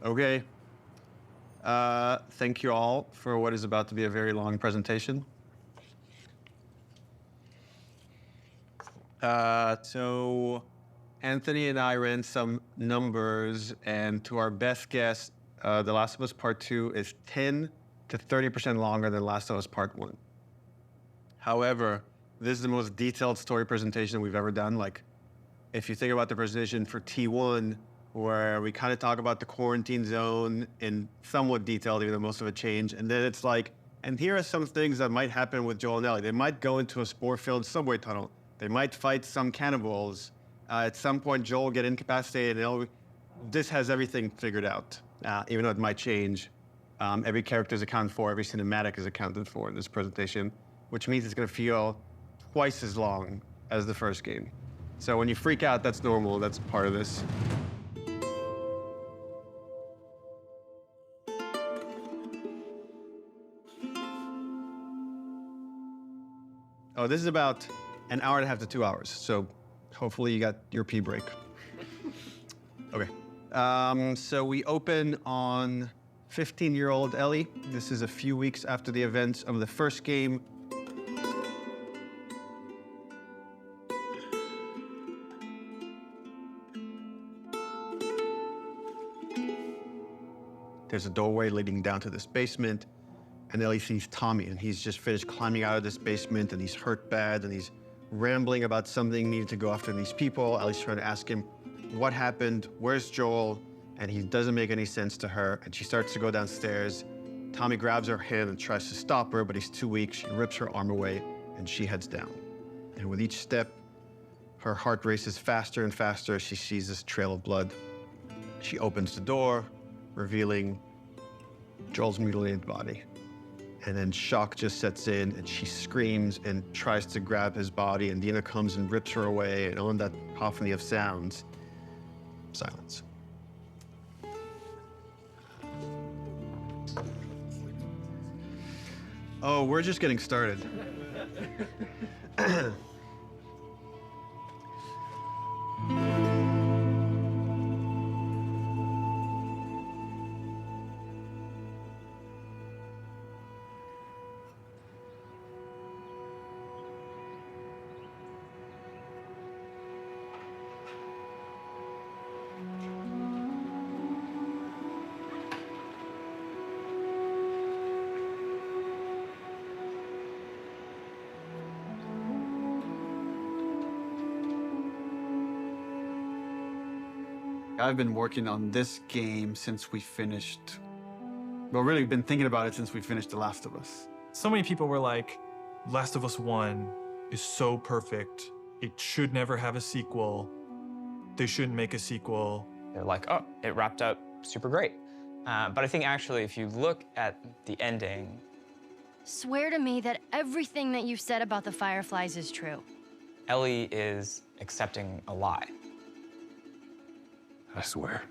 Okay. Thank you all for what is about to be a very long presentation. So Anthony and I ran some numbers, and to our best guess, The Last of Us Part 2 is 10 to 30% longer than Last of Us Part 1. However, this is the most detailed story presentation we've ever done. Like, if you think about the presentation for T1, where we kind of talk about the quarantine zone in somewhat detailed, even though most of it changed. And then it's like, and here are some things that might happen with Joel and Ellie. They might go into a spore-filled subway tunnel. They might fight some cannibals. At some point, Joel will get incapacitated. This has everything figured out, even though it might change. Every character is accounted for, every cinematic is accounted for in this presentation, which means it's going to feel twice as long as the first game. So when you freak out, that's normal. That's part of this. Oh, this is about an hour and a half to 2 hours. So hopefully you got your pee break. Okay. So we open on 15-year-old Ellie. This is a few weeks after the events of the first game. There's a doorway leading down to this basement, and Ellie sees Tommy, and he's just finished climbing out of this basement, and he's hurt bad, and he's rambling about something needing to go after these people. Ellie's trying to ask him what happened, where's Joel, and he doesn't make any sense to her, and she starts to go downstairs. Tommy grabs her hand and tries to stop her, but he's too weak. She rips her arm away, and she heads down. And with each step, her heart races faster and faster as she sees this trail of blood. She opens the door, revealing Joel's mutilated body. And then shock just sets in, and she screams and tries to grab his body, and Dina comes and rips her away, and on that cacophony of sounds, silence. Oh, we're just getting started. I've been working on this game since we finished, well, really been thinking about it since we finished The Last of Us. So many people were like, Last of Us 1 is so perfect. It should never have a sequel. They shouldn't make a sequel. They're like, oh, it wrapped up super great. But I think actually, if you look at the ending... Swear to me that everything that you've said about the Fireflies is true. Ellie is accepting a lie. I swear.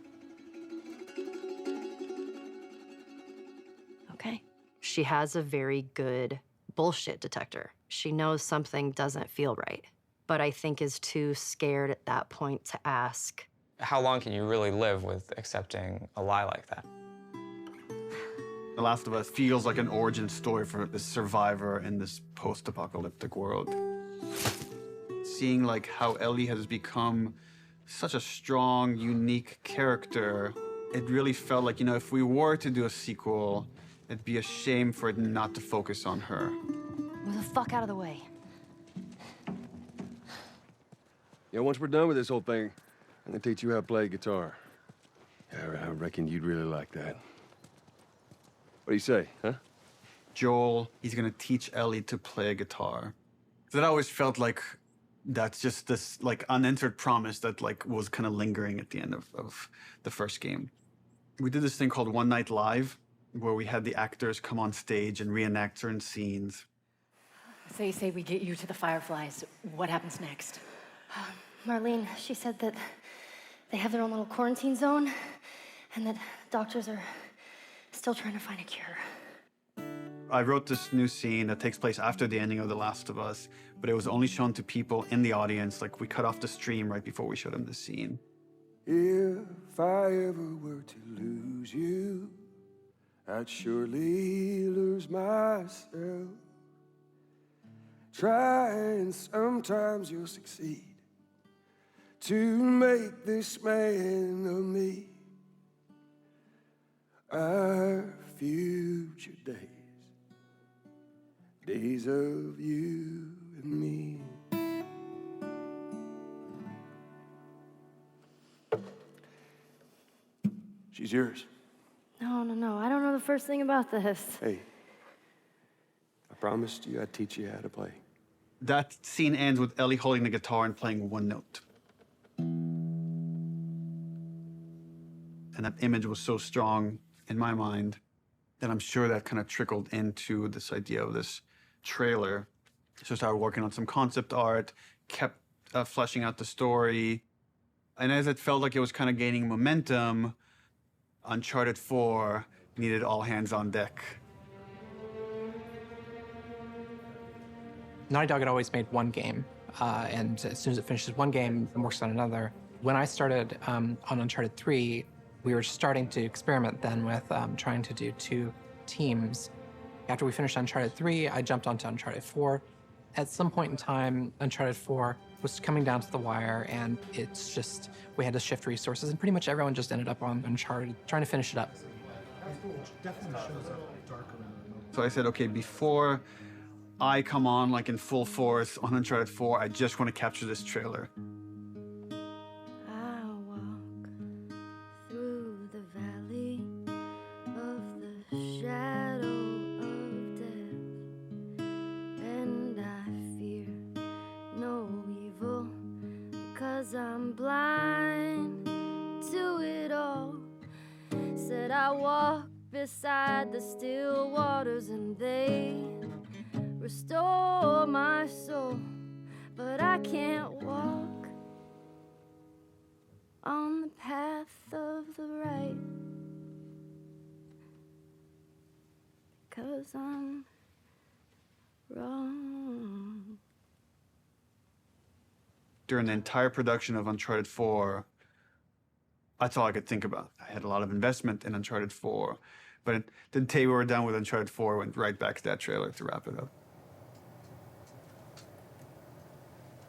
Okay. She has a very good bullshit detector. She knows something doesn't feel right, but I think is too scared at that point to ask. How long can you really live with accepting a lie like that? The Last of Us feels like an origin story for this survivor in this post-apocalyptic world. Seeing like how Ellie has become such a strong, unique character, it really felt like, you know, if we were to do a sequel, it'd be a shame for it not to focus on her. Move the fuck out of the way. Yeah, once we're done with this whole thing, I'm gonna teach you how to play guitar. Yeah, I reckon you'd really like that. What do you say, huh? Joel, he's gonna teach Ellie to play guitar. That always felt like that's just this like unanswered promise that like was kind of lingering at the end of the first game. We did this thing called One Night Live, where we had the actors come on stage and reenact certain scenes. So you say we get you to the Fireflies. What happens next? Marlene, she said that they have their own little quarantine zone and that doctors are still trying to find a cure. I wrote this new scene that takes place after the ending of The Last of Us, but it was only shown to people in the audience. Like, we cut off the stream right before we showed them the scene. If I ever were to lose you, I'd surely lose myself. Try and sometimes you'll succeed to make this man of me. Our future days of you and me. She's yours. No. I don't know the first thing about this. Hey, I promised you I'd teach you how to play. That scene ends with Ellie holding the guitar and playing one note. And that image was so strong in my mind that I'm sure that kind of trickled into this idea of this trailer. So I started working on some concept art, kept fleshing out the story. And as it felt like it was kind of gaining momentum, Uncharted 4 needed all hands on deck. Naughty Dog had always made one game, and as soon as it finishes one game, it works on another. When I started on Uncharted 3, we were starting to experiment then with trying to do 2 teams. After we finished Uncharted 3, I jumped onto Uncharted 4. At some point in time, Uncharted 4 was coming down to the wire, and it's just, we had to shift resources, and pretty much everyone just ended up on Uncharted, trying to finish it up. So I said, okay, before I come on like in full force on Uncharted 4, I just want to capture this trailer. I walk through the valley of the shadow of death, and I fear no evil, 'cause I'm blind to it all. Said I walk beside the still waters, and they restore my soul, but I can't walk on the path of the right, 'cause I'm wrong. During the entire production of Uncharted 4, that's all I could think about. I had a lot of investment in Uncharted 4, but the day we were done with Uncharted 4, went right back to that trailer to wrap it up.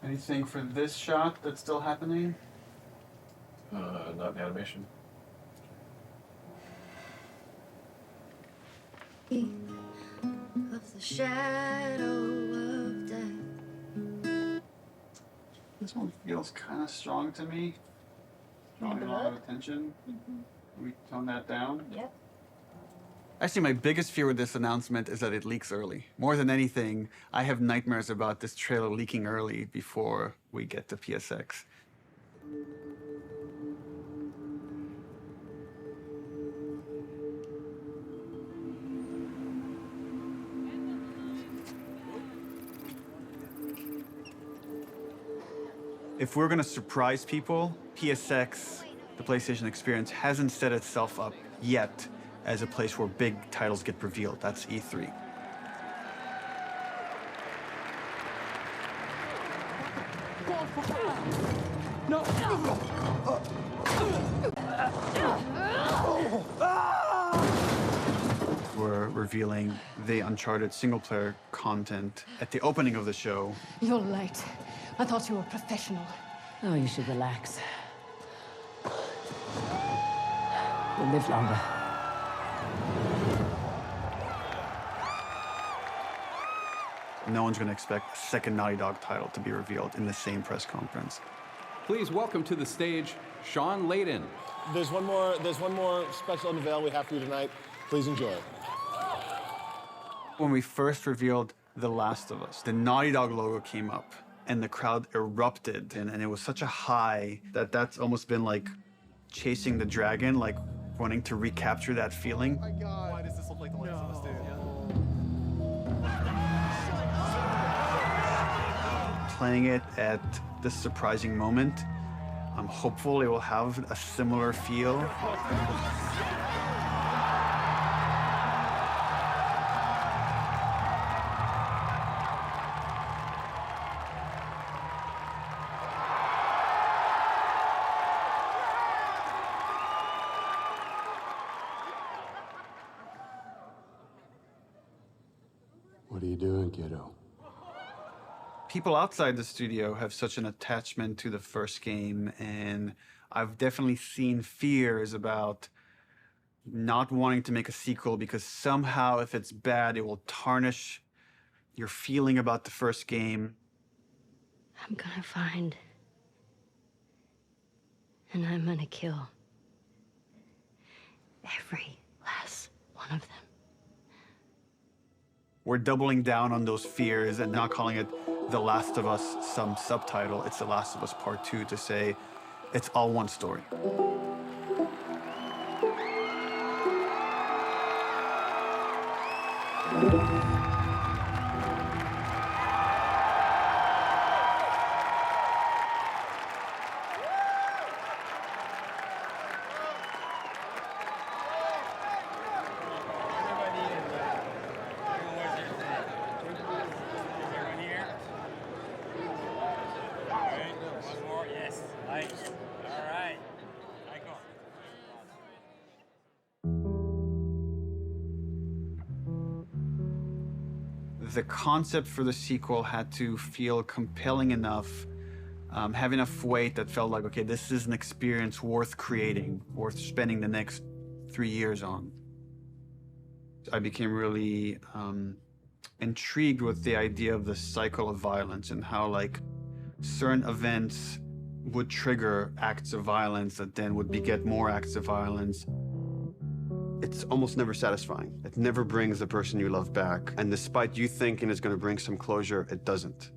Anything for this shot that's still happening? Not in animation. Of the shadow of death. This one feels kind of strong to me. Drawing a lot of attention. Can we tone that down? Yep. Actually, my biggest fear with this announcement is that it leaks early. More than anything, I have nightmares about this trailer leaking early before we get to PSX. If we're gonna surprise people, PSX, the PlayStation Experience, hasn't set itself up yet as a place where big titles get revealed. That's E3. No! We're revealing the Uncharted single-player content at the opening of the show. You're late. I thought you were professional. Oh, you should relax. You'll live longer. No one's going to expect a second Naughty Dog title to be revealed in the same press conference. Please welcome to the stage, Sean Layden. There's one more special unveil we have for you tonight. Please enjoy. When we first revealed The Last of Us, the Naughty Dog logo came up and the crowd erupted, and it was such a high that's almost been like chasing the dragon, like wanting to recapture that feeling. Oh my God. Why does this look like The Last of Us, dude? Playing it at this surprising moment, I'm hopeful it will have a similar feel. What are you doing, kiddo? People outside the studio have such an attachment to the first game, and I've definitely seen fears about not wanting to make a sequel because somehow if it's bad, it will tarnish your feeling about the first game. I'm gonna find. And I'm gonna kill. Every last one of them. We're doubling down on those fears and not calling it The Last of Us some subtitle. It's The Last of Us Part 2 to say it's all one story. The concept for the sequel had to feel compelling enough, have enough weight that felt like, okay, this is an experience worth creating, worth spending the next 3 years on. I became really intrigued with the idea of the cycle of violence and how, like, certain events would trigger acts of violence that then would beget more acts of violence. It's almost never satisfying. It never brings the person you love back. And despite you thinking it's going to bring some closure, it doesn't.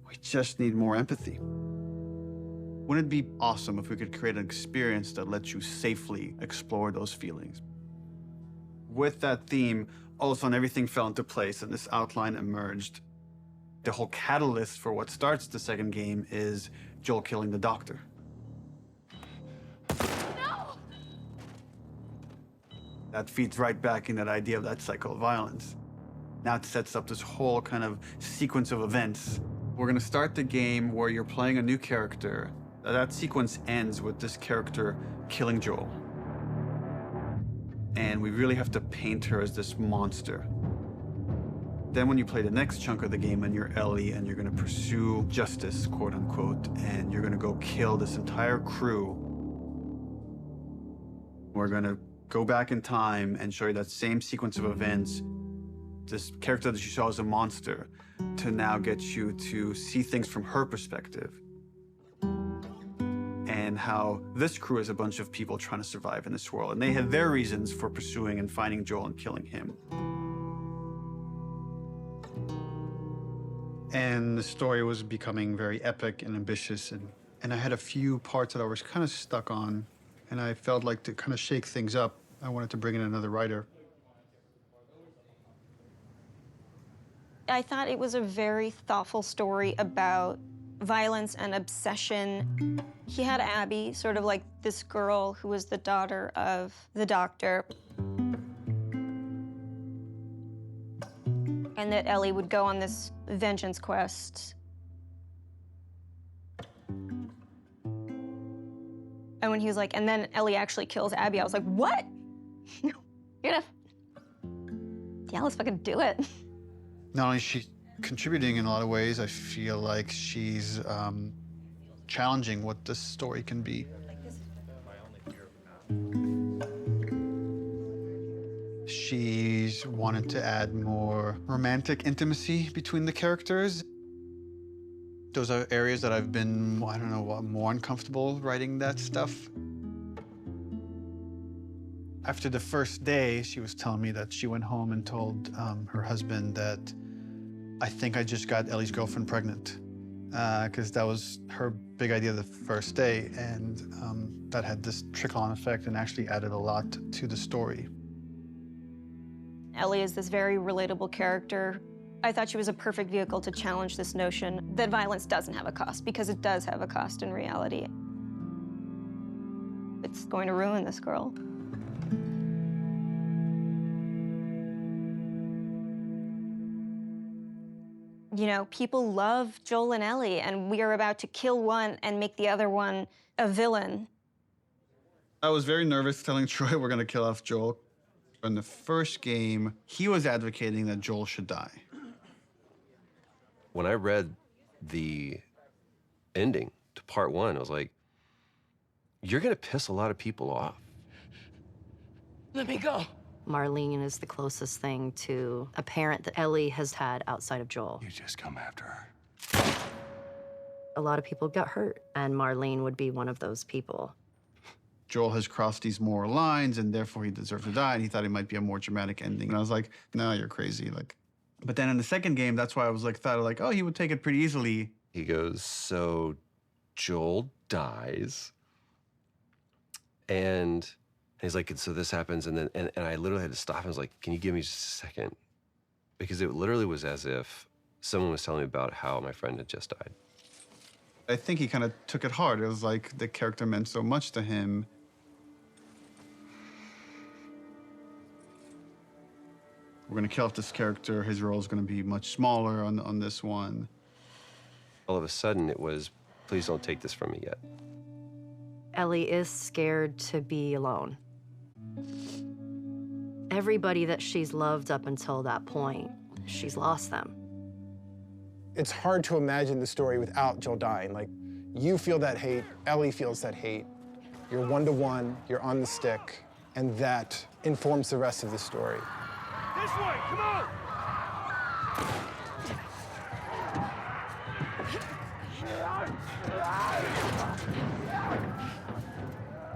We just need more empathy. Wouldn't it be awesome if we could create an experience that lets you safely explore those feelings? With that theme, all of a sudden everything fell into place and this outline emerged. The whole catalyst for what starts the second game is Joel killing the doctor. That feeds right back in that idea of that cycle of violence. Now it sets up this whole kind of sequence of events. We're gonna start the game where you're playing a new character. That sequence ends with this character killing Joel. And we really have to paint her as this monster. Then when you play the next chunk of the game and you're Ellie and you're gonna pursue justice, quote unquote, and you're gonna go kill this entire crew, we're gonna go back in time and show you that same sequence of events, this character that you saw as a monster, to now get you to see things from her perspective. And how this crew is a bunch of people trying to survive in this world. And they had their reasons for pursuing and finding Joel and killing him. And the story was becoming very epic and ambitious. And I had a few parts that I was kind of stuck on. And I felt like to kind of shake things up, I wanted to bring in another writer. I thought it was a very thoughtful story about violence and obsession. He had Abby, sort of like this girl who was the daughter of the doctor. And that Ellie would go on this vengeance quest. And when he was like, and then Ellie actually kills Abby, I was like, what? You're gonna... Yeah, let's fucking do it. Not only is she contributing in a lot of ways, I feel like she's challenging what this story can be. She's wanted to add more romantic intimacy between the characters. Those are areas that I've been, I don't know, more uncomfortable writing that stuff. After the first day, she was telling me that she went home and told her husband that, I think I just got Ellie's girlfriend pregnant, because that was her big idea the first day, and that had this trickle-on effect and actually added a lot to the story. Ellie is this very relatable character. I thought she was a perfect vehicle to challenge this notion that violence doesn't have a cost, because it does have a cost in reality. It's going to ruin this girl. You know, people love Joel and Ellie, and we are about to kill one and make the other one a villain. I was very nervous telling Troy we're gonna kill off Joel. In the first game, he was advocating that Joel should die. When I read the ending to part 1, I was like, you're gonna piss a lot of people off. Let me go. Marlene is the closest thing to a parent that Ellie has had outside of Joel. You just come after her. A lot of people got hurt, and Marlene would be one of those people. Joel has crossed these moral lines, and therefore he deserves to die, and he thought it might be a more dramatic ending. And I was like, no, you're crazy. But then in the second game, that's why I was thought oh, he would take it pretty easily. He goes, so Joel dies, and he's like, so this happens, and then and I literally had to stop. I was like, can you give me just a second? Because it literally was as if someone was telling me about how my friend had just died. I think he kind of took it hard. It was like the character meant so much to him. We're gonna kill off this character. His role is gonna be much smaller on this one. All of a sudden, it was, please don't take this from me yet. Ellie is scared to be alone. Everybody that she's loved up until that point, she's lost them. It's hard to imagine the story without Joel dying. You feel that hate, Ellie feels that hate. You're one-to-one, you're on the stick, and that informs the rest of the story. This way, come on!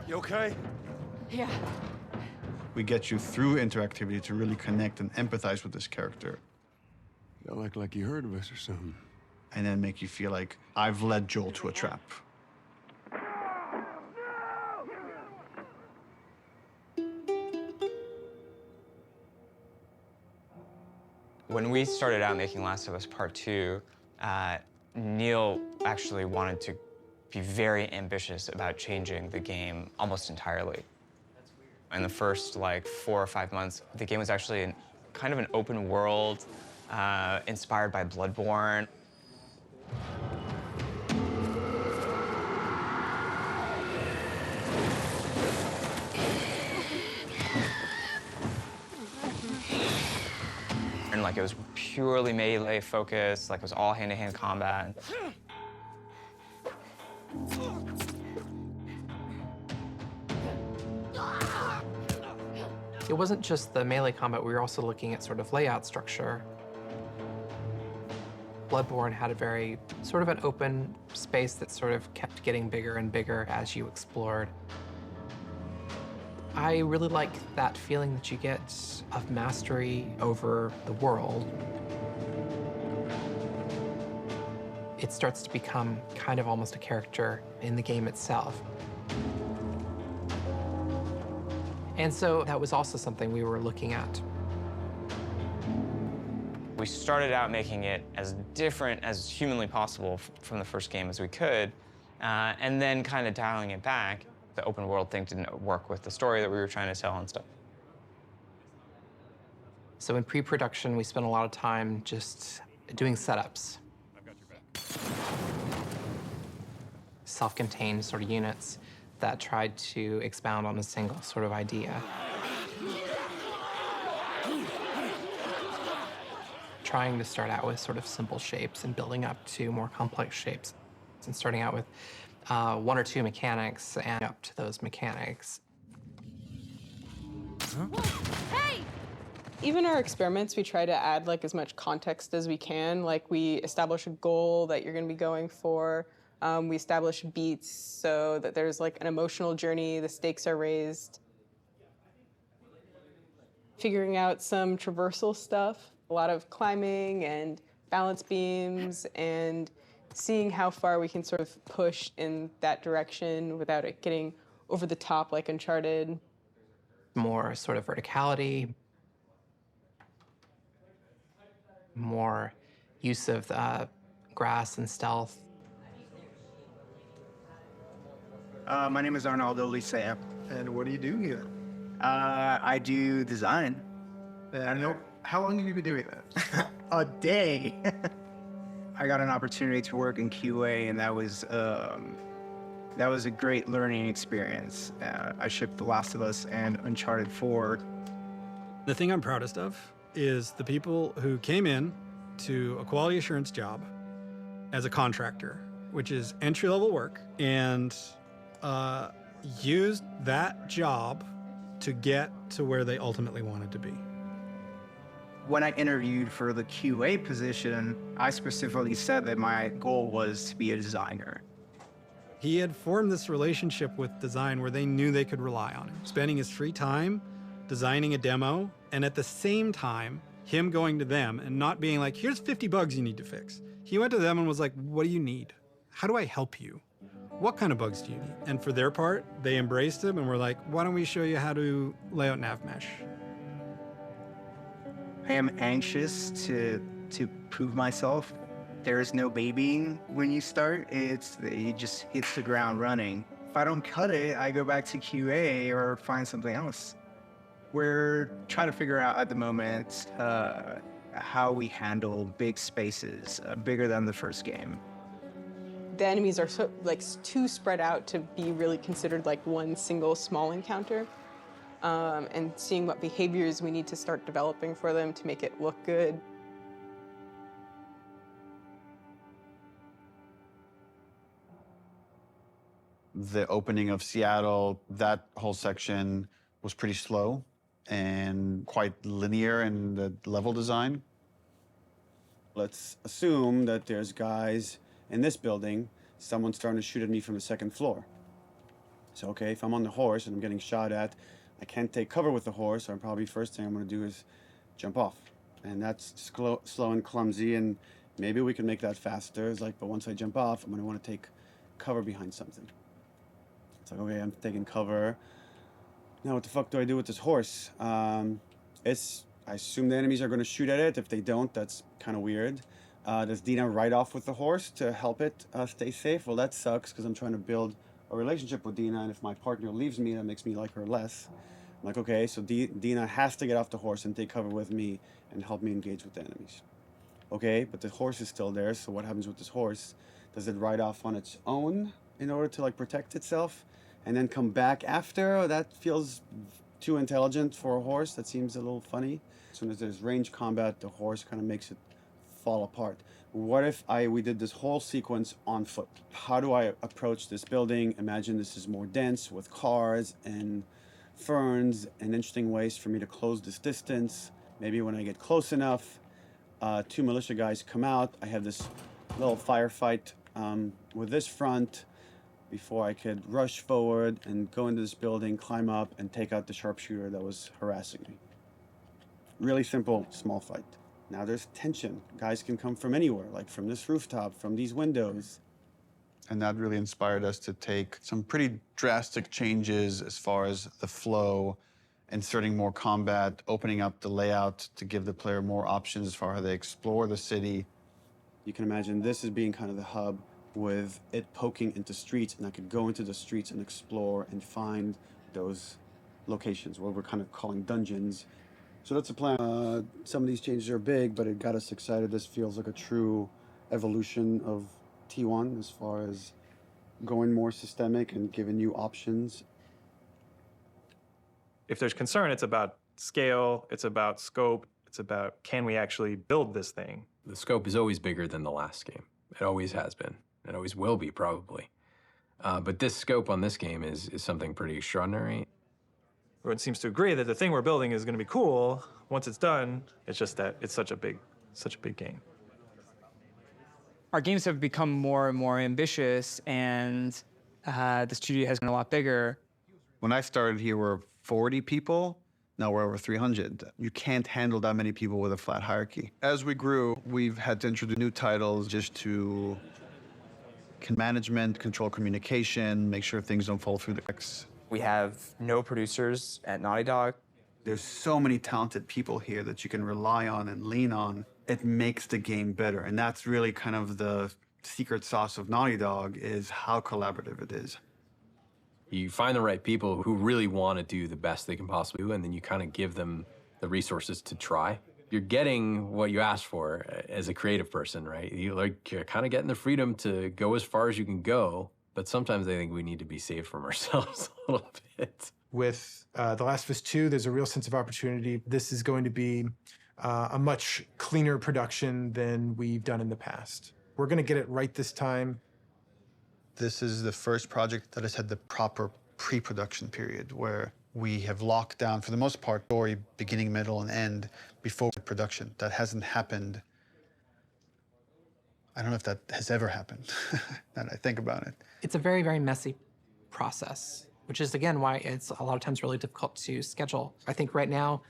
You okay? Yeah. We get you through interactivity to really connect and empathize with this character. Y'all act like you heard of us or something. And then make you feel like I've led Joel to a trap. When we started out making Last of Us Part 2, Neil actually wanted to be very ambitious about changing the game almost entirely. In the first 4 or 5 months, the game was actually kind of an open world, inspired by Bloodborne. And it was purely melee focused, it was all hand-to-hand combat. It wasn't just the melee combat, we were also looking at sort of layout structure. Bloodborne had a very sort of an open space that sort of kept getting bigger and bigger as you explored. I really like that feeling that you get of mastery over the world. It starts to become kind of almost a character in the game itself. And so that was also something we were looking at. We started out making it as different as humanly possible from the first game as we could, and then kind of dialing it back. The open world thing didn't work with the story that we were trying to tell and stuff. So in pre-production, we spent a lot of time just doing setups. I've got your back. Self-contained sort of units that tried to expound on a single sort of idea. Trying to start out with sort of simple shapes and building up to more complex shapes. And starting out with 1 or 2 mechanics and up to those mechanics. Hey! Even our experiments, we try to add as much context as we can. We establish a goal that you're gonna be going for. We establish beats so that there's an emotional journey, the stakes are raised. Figuring out some traversal stuff, a lot of climbing and balance beams and seeing how far we can sort of push in that direction without it getting over the top like Uncharted. More sort of verticality, more use of grass and stealth. My name is Arnaldo Lisea. And what do you do here? I do design. I know. How long have you been doing that? A day. I got an opportunity to work in QA, and that was a great learning experience. I shipped The Last of Us and Uncharted 4. The thing I'm proudest of is the people who came in to a quality assurance job as a contractor, which is entry-level work, and used that job to get to where they ultimately wanted to be. When I interviewed for the QA position, I specifically said that my goal was to be a designer. He had formed this relationship with design where they knew they could rely on him, spending his free time designing a demo, and at the same time, him going to them and not being like, here's 50 bugs you need to fix. He went to them and was like, what do you need? How do I help you? What kind of bugs do you need? And for their part, they embraced him and were like, why don't we show you how to lay out nav mesh? I am anxious to prove myself. There is no babying when you start. It just hits the ground running. If I don't cut it, I go back to QA or find something else. We're trying to figure out at the moment how we handle big spaces, bigger than the first game. The enemies are too spread out to be really considered like one single small encounter. And seeing what behaviors we need to start developing for them to make it look good. The opening of Seattle, that whole section was pretty slow and quite linear in the level design. Let's assume that there's guys in this building, someone's starting to shoot at me from the second floor. So, okay, if I'm on the horse and I'm getting shot at, I can't take cover with the horse, so probably first thing I'm gonna do is jump off. And that's slow and clumsy, and maybe we can make that faster. It's like, but once I jump off, I'm gonna wanna take cover behind something. It's like, okay, I'm taking cover. Now what the fuck do I do with this horse? I assume the enemies are gonna shoot at it. If they don't, that's kind of weird. Does Dina ride off with the horse to help it stay safe? Well, that sucks, because I'm trying to build a relationship with Dina, and if my partner leaves me, that makes me like her less. I'm like, okay, so Dina has to get off the horse and take cover with me and help me engage with the enemies. Okay, but the horse is still there, so what happens with this horse? Does it ride off on its own in order to protect itself and then come back after? Oh, that feels too intelligent for a horse. That seems a little funny. As soon as there's range combat, the horse kind of makes it fall apart. What if we did this whole sequence on foot? How do I approach this building? Imagine this is more dense with cars and ferns and interesting ways for me to close this distance. Maybe when I get close enough, 2 militia guys come out. I have this little firefight with this front before I could rush forward and go into this building, climb up, and take out the sharpshooter that was harassing me. Really simple, small fight. Now there's tension. Guys can come from anywhere, like from this rooftop, from these windows. And that really inspired us to take some pretty drastic changes as far as the flow, inserting more combat, opening up the layout to give the player more options as far as they explore the city. You can imagine this as being kind of the hub with it poking into streets, and I could go into the streets and explore and find those locations, what we're kind of calling dungeons. So that's the plan. Some of these changes are big, but it got us excited. This feels like a true evolution of T1 as far as going more systemic and giving you options. If there's concern, it's about scale, it's about scope, it's about can we actually build this thing? The scope is always bigger than the last game. It always has been. It always will be, probably. But this scope on this game is something pretty extraordinary. Everyone seems to agree that the thing we're building is going to be cool. Once it's done, it's just that it's such a big game. Our games have become more and more ambitious, and the studio has been a lot bigger. When I started here, we were 40 people. Now we're over 300. You can't handle that many people with a flat hierarchy. As we grew, we've had to introduce new titles just to management, control communication, make sure things don't fall through the cracks. We have no producers at Naughty Dog. There's so many talented people here that you can rely on and lean on. It makes the game better. And that's really kind of the secret sauce of Naughty Dog, is how collaborative it is. You find the right people who really want to do the best they can possibly do, and then you kind of give them the resources to try. You're getting what you asked for as a creative person, right? You're kind of getting the freedom to go as far as you can go, but sometimes I think we need to be saved from ourselves a little bit. With The Last of Us 2, there's a real sense of opportunity. This is going to be a much cleaner production than we've done in the past. We're going to get it right this time. This is the first project that has had the proper pre-production period, where we have locked down, for the most part, story, beginning, middle, and end before production. That hasn't happened. I don't know if that has ever happened, now that I think about it. It's a very, very messy process, which is, again, why it's a lot of times really difficult to schedule. I think right now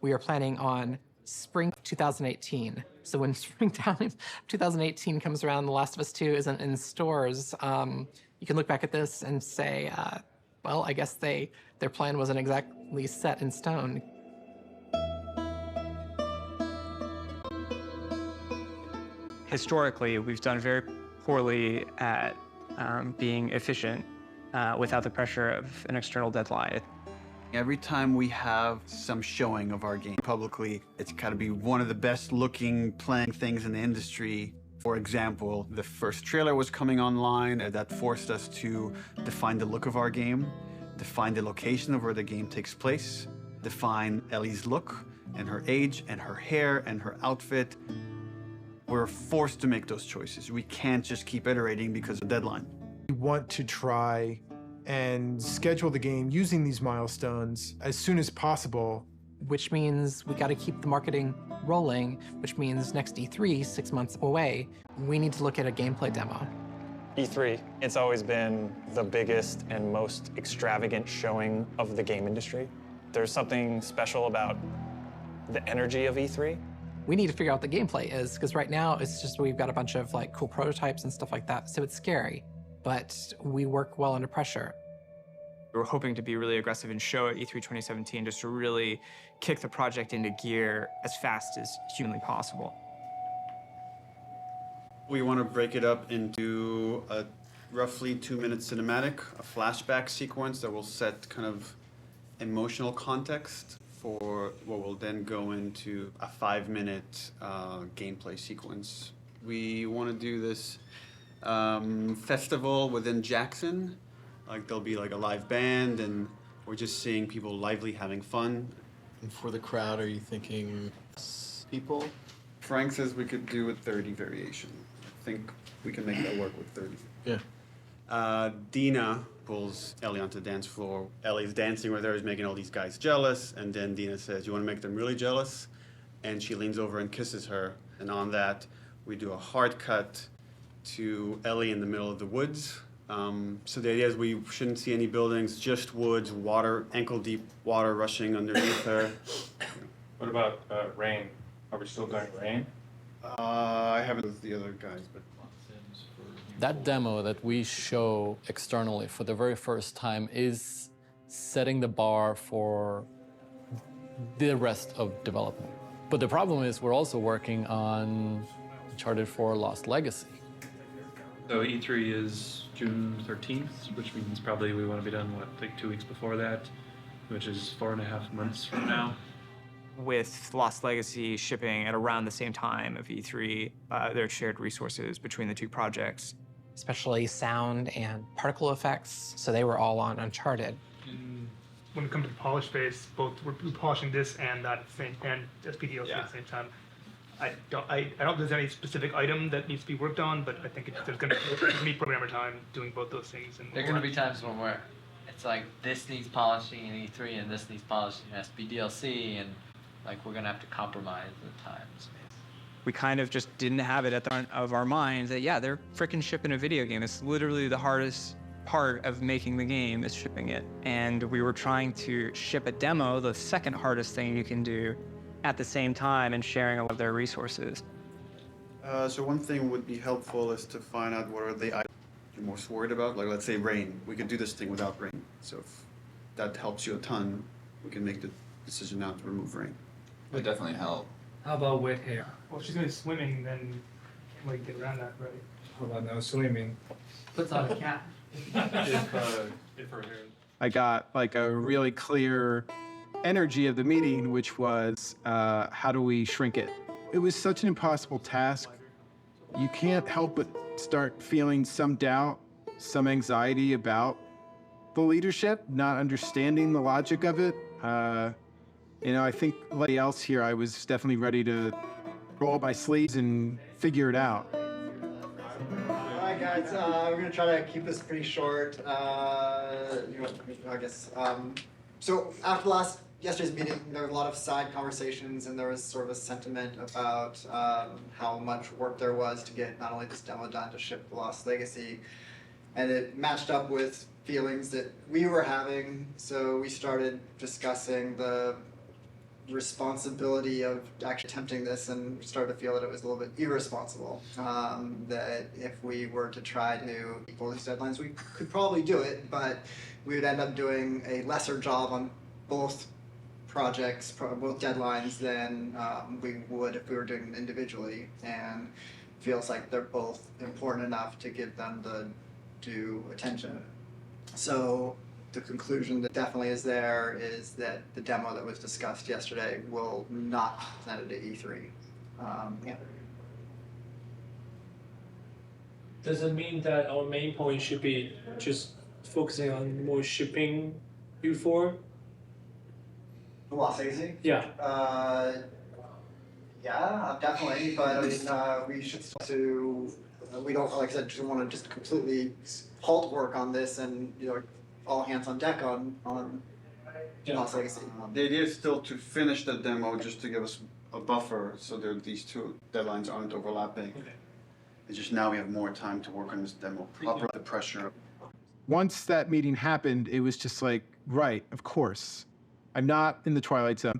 we are planning on spring 2018. So when springtime 2018 comes around, The Last of Us 2 isn't in stores, you can look back at this and say, well, I guess their plan wasn't exactly set in stone. Historically, we've done very poorly at being efficient without the pressure of an external deadline. Every time we have some showing of our game publicly, it's got to be one of the best looking playing things in the industry. For example, the first trailer was coming online, and that forced us to define the look of our game, define the location of where the game takes place, define Ellie's look and her age and her hair and her outfit. We're forced to make those choices. We can't just keep iterating because of deadline. We want to try and schedule the game using these milestones as soon as possible. Which means we got to keep the marketing rolling, which means next E3, 6 months away, we need to look at a gameplay demo. E3, it's always been the biggest and most extravagant showing of the game industry. There's something special about the energy of E3. We need to figure out what the gameplay is, because right now it's just we've got a bunch of like cool prototypes and stuff like that, so it's scary, but we work well under pressure. We were hoping to be really aggressive and show at E3 2017 just to really kick the project into gear as fast as humanly possible. We want to break it up into a roughly 2-minute cinematic, a flashback sequence that will set kind of emotional context for what will then go into a 5-minute gameplay sequence. We want to do this festival within Jackson. Like there'll be like a live band, and we're just seeing people lively having fun. And for the crowd, are you thinking people? Frank says we could do a 30 variation. I think we can make that work with 30. Yeah. Dina pulls Ellie onto the dance floor. Ellie's dancing with her, is making all these guys jealous, and then Dina says, "You want to make them really jealous?" And she leans over and kisses her. And on that, we do a hard cut to Ellie in the middle of the woods. So the idea is we shouldn't see any buildings, just woods, water, ankle-deep water rushing underneath her. What about rain? Are we still doing rain? I haven't with the other guys, but... That demo that we show externally for the very first time is setting the bar for the rest of development. But the problem is we're also working on Uncharted 4 Lost Legacy. So E3 is June 13th, which means probably we want to be done, what, like 2 weeks before that, which is 4.5 months from now. With Lost Legacy shipping at around the same time of E3, there are shared resources between the two projects. Especially sound and particle effects, so they were all on Uncharted. When it comes to the polish phase, both we're polishing this and that thing and SPDLC at the same time. I don't know if there's any specific item that needs to be worked on, but I think there's going to be programmer time doing both those things. And there are going to be times when it's like this needs polishing in E3 and this needs polishing in SPDLC, and like we're going to have to compromise the times. We kind of just didn't have it at the front of our minds that, yeah, they're frickin' shipping a video game. It's literally the hardest part of making the game is shipping it. And we were trying to ship a demo, the second hardest thing you can do, at the same time and sharing a lot of their resources. So one thing would be helpful is to find out what are the items you're most worried about. Like let's say rain. We could do this thing without rain. So if that helps you a ton, we can make the decision now to remove rain. It would definitely help. How about wet hair? Well, if she's going to be swimming, then can't really get around that, right? How about no swimming? Puts on a cap. if her hair... I got like a really clear energy of the meeting, which was how do we shrink it? It was such an impossible task. You can't help but start feeling some doubt, some anxiety about the leadership, not understanding the logic of it. You know, I think like else here, I was definitely ready to roll up my sleeves and figure it out. All right, guys, we're gonna try to keep this pretty short. I guess. So after yesterday's meeting, there were a lot of side conversations, and there was sort of a sentiment about how much work there was to get not only this demo done to ship the Lost Legacy, and it matched up with feelings that we were having. So we started discussing the responsibility of actually attempting this, and started to feel that it was a little bit irresponsible. That if we were to try to equal these deadlines, we could probably do it, but we would end up doing a lesser job on both projects, both deadlines, than we would if we were doing them individually. And feels like they're both important enough to give them the due attention. So the conclusion that definitely is there is that the demo that was discussed yesterday will not be presented at E3. Does it mean that our main point should be just focusing on more shipping before? The Lost Legacy? Yeah. Yeah, definitely. But I mean, we should we don't, like I said, just want to just completely halt work on this, and all hands on deck on Lost Legacy. The idea is still to finish the demo, just to give us a buffer, so that these two deadlines aren't overlapping. Okay. It's just now we have more time to work on this demo, proper the pressure. Once that meeting happened, it was just like, right, of course. I'm not in the Twilight Zone.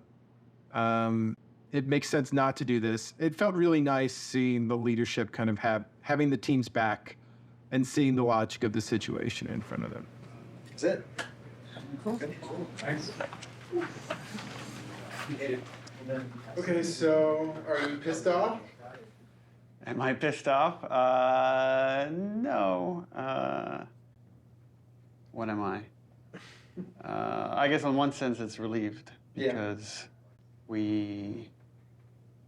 It makes sense not to do this. It felt really nice seeing the leadership kind of having the team's back and seeing the logic of the situation in front of them. That's it. Cool. Thanks. Okay, so are you pissed off? Am I pissed off? No. What am I? I guess in one sense it's relieved, because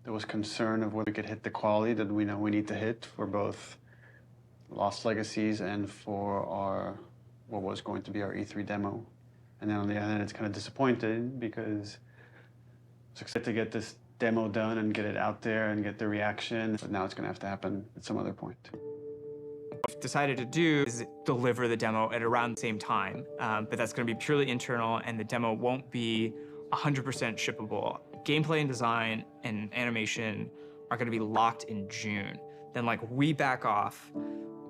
there was concern of whether we could hit the quality that we know we need to hit for both Lost Legacies and for what was going to be our E3 demo. And then on the other hand, it's kind of disappointed, because it's excited to get this demo done and get it out there and get the reaction, but now it's going to have to happen at some other point. What we've decided to do is deliver the demo at around the same time, but that's going to be purely internal, and the demo won't be 100% shippable. Gameplay and design and animation are going to be locked in June. Then we back off,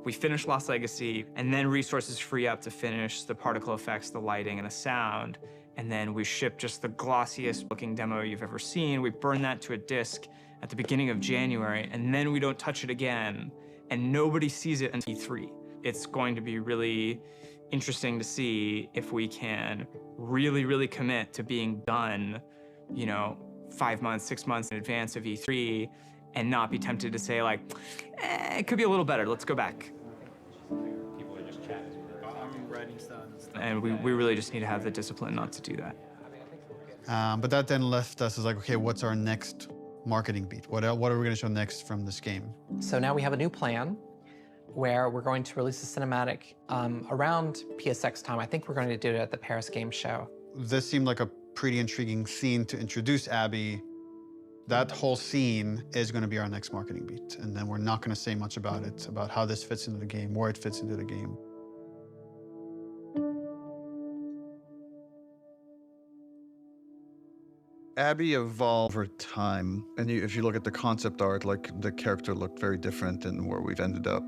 we finish Lost Legacy, and then resources free up to finish the particle effects, the lighting, and the sound. And then we ship just the glossiest looking demo you've ever seen. We burn that to a disc at the beginning of January, and then we don't touch it again, and nobody sees it until E3. It's going to be really interesting to see if we can really, really commit to being done, 5 months, 6 months in advance of E3, and not be tempted to say it could be a little better, let's go back. People are just chatting. I'm writing stuff. And we really just need to have the discipline not to do that. But that then left us as okay, what's our next marketing beat? What are we going to show next from this game? So now we have a new plan where we're going to release a cinematic around PSX time. I think we're going to do it at the Paris Game Show. This seemed like a pretty intriguing scene to introduce Abby. That whole scene is going to be our next marketing beat. And then we're not going to say much about it, about how this fits into the game, where it fits into the game. Abby evolved over time, and if you look at the concept art, the character looked very different than where we've ended up.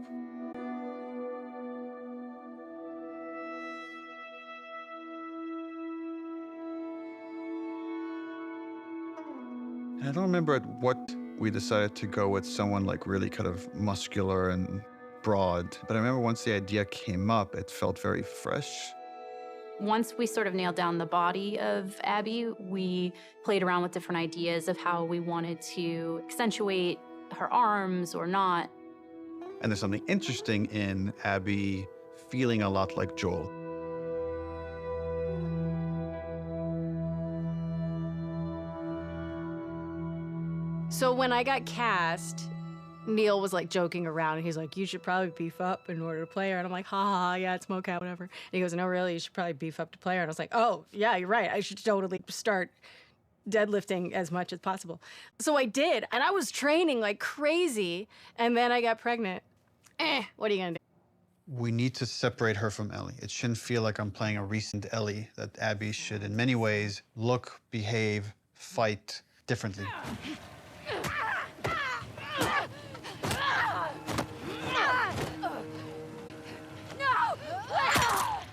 And I don't remember at what we decided to go with someone really kind of muscular and broad, but I remember once the idea came up, it felt very fresh. Once we sort of nailed down the body of Abby, we played around with different ideas of how we wanted to accentuate her arms or not. And there's something interesting in Abby feeling a lot like Joel. So when I got cast, Neil was like joking around, and he's like, "You should probably beef up in order to play her." And I'm like, "Ha ha, ha, yeah, it's mocap, whatever." And he goes, "No, really, you should probably beef up to play her." And I was like, "Oh, yeah, you're right. I should totally start deadlifting as much as possible." So I did, and I was training like crazy, and then I got pregnant. What are you gonna do? We need to separate her from Ellie. It shouldn't feel like I'm playing a recent Ellie, that Abby should, in many ways, look, behave, fight differently.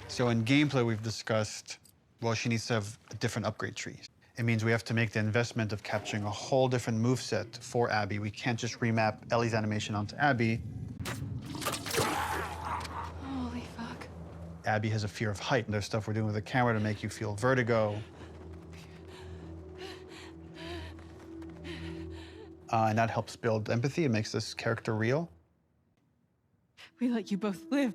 So in gameplay, we've discussed, well, she needs to have a different upgrade tree. It means we have to make the investment of capturing a whole different moveset for Abby. We can't just remap Ellie's animation onto Abby. Holy fuck. Abby has a fear of height. There's stuff we're doing with the camera to make you feel vertigo. And that helps build empathy. It makes this character real. We let you both live,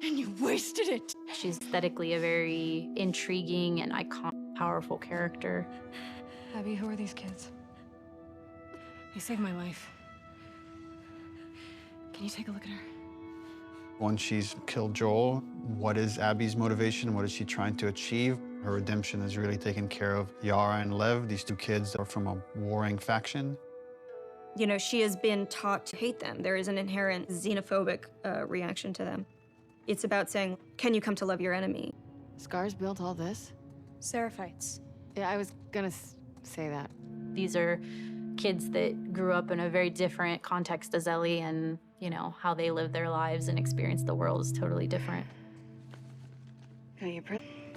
and you wasted it. She's aesthetically a very intriguing and iconic, powerful character. Abby, who are these kids? They saved my life. Can you take a look at her? Once she's killed Joel, what is Abby's motivation? What is she trying to achieve? Her redemption is really taking care of Yara and Lev, these two kids that are from a warring faction. You know, she has been taught to hate them. There is an inherent xenophobic reaction to them. It's about saying, can you come to love your enemy? Scars built all this? Seraphites. Yeah, I was gonna say that. These are kids that grew up in a very different context as Ellie, and, you know, how they live their lives and experience the world is totally different.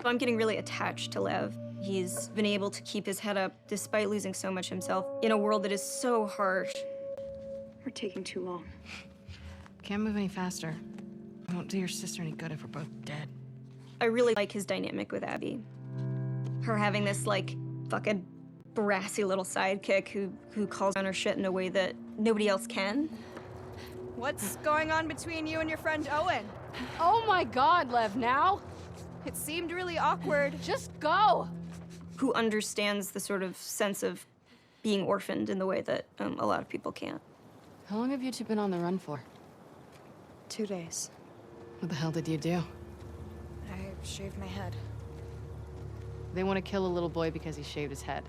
I'm getting really attached to Lev. He's been able to keep his head up despite losing so much himself in a world that is so harsh. We're taking too long. Can't move any faster. It won't do your sister any good if we're both dead. I really like his dynamic with Abby. Her having this, like, fucking brassy little sidekick who calls on her shit in a way that nobody else can. What's going on between you and your friend Owen? Oh my God, Lev, now? It seemed really awkward. Just go! Who understands the sort of sense of being orphaned in the way that a lot of people can't. How long have you two been on the run for? 2 days. What the hell did you do? I shaved my head. They want to kill a little boy because he shaved his head.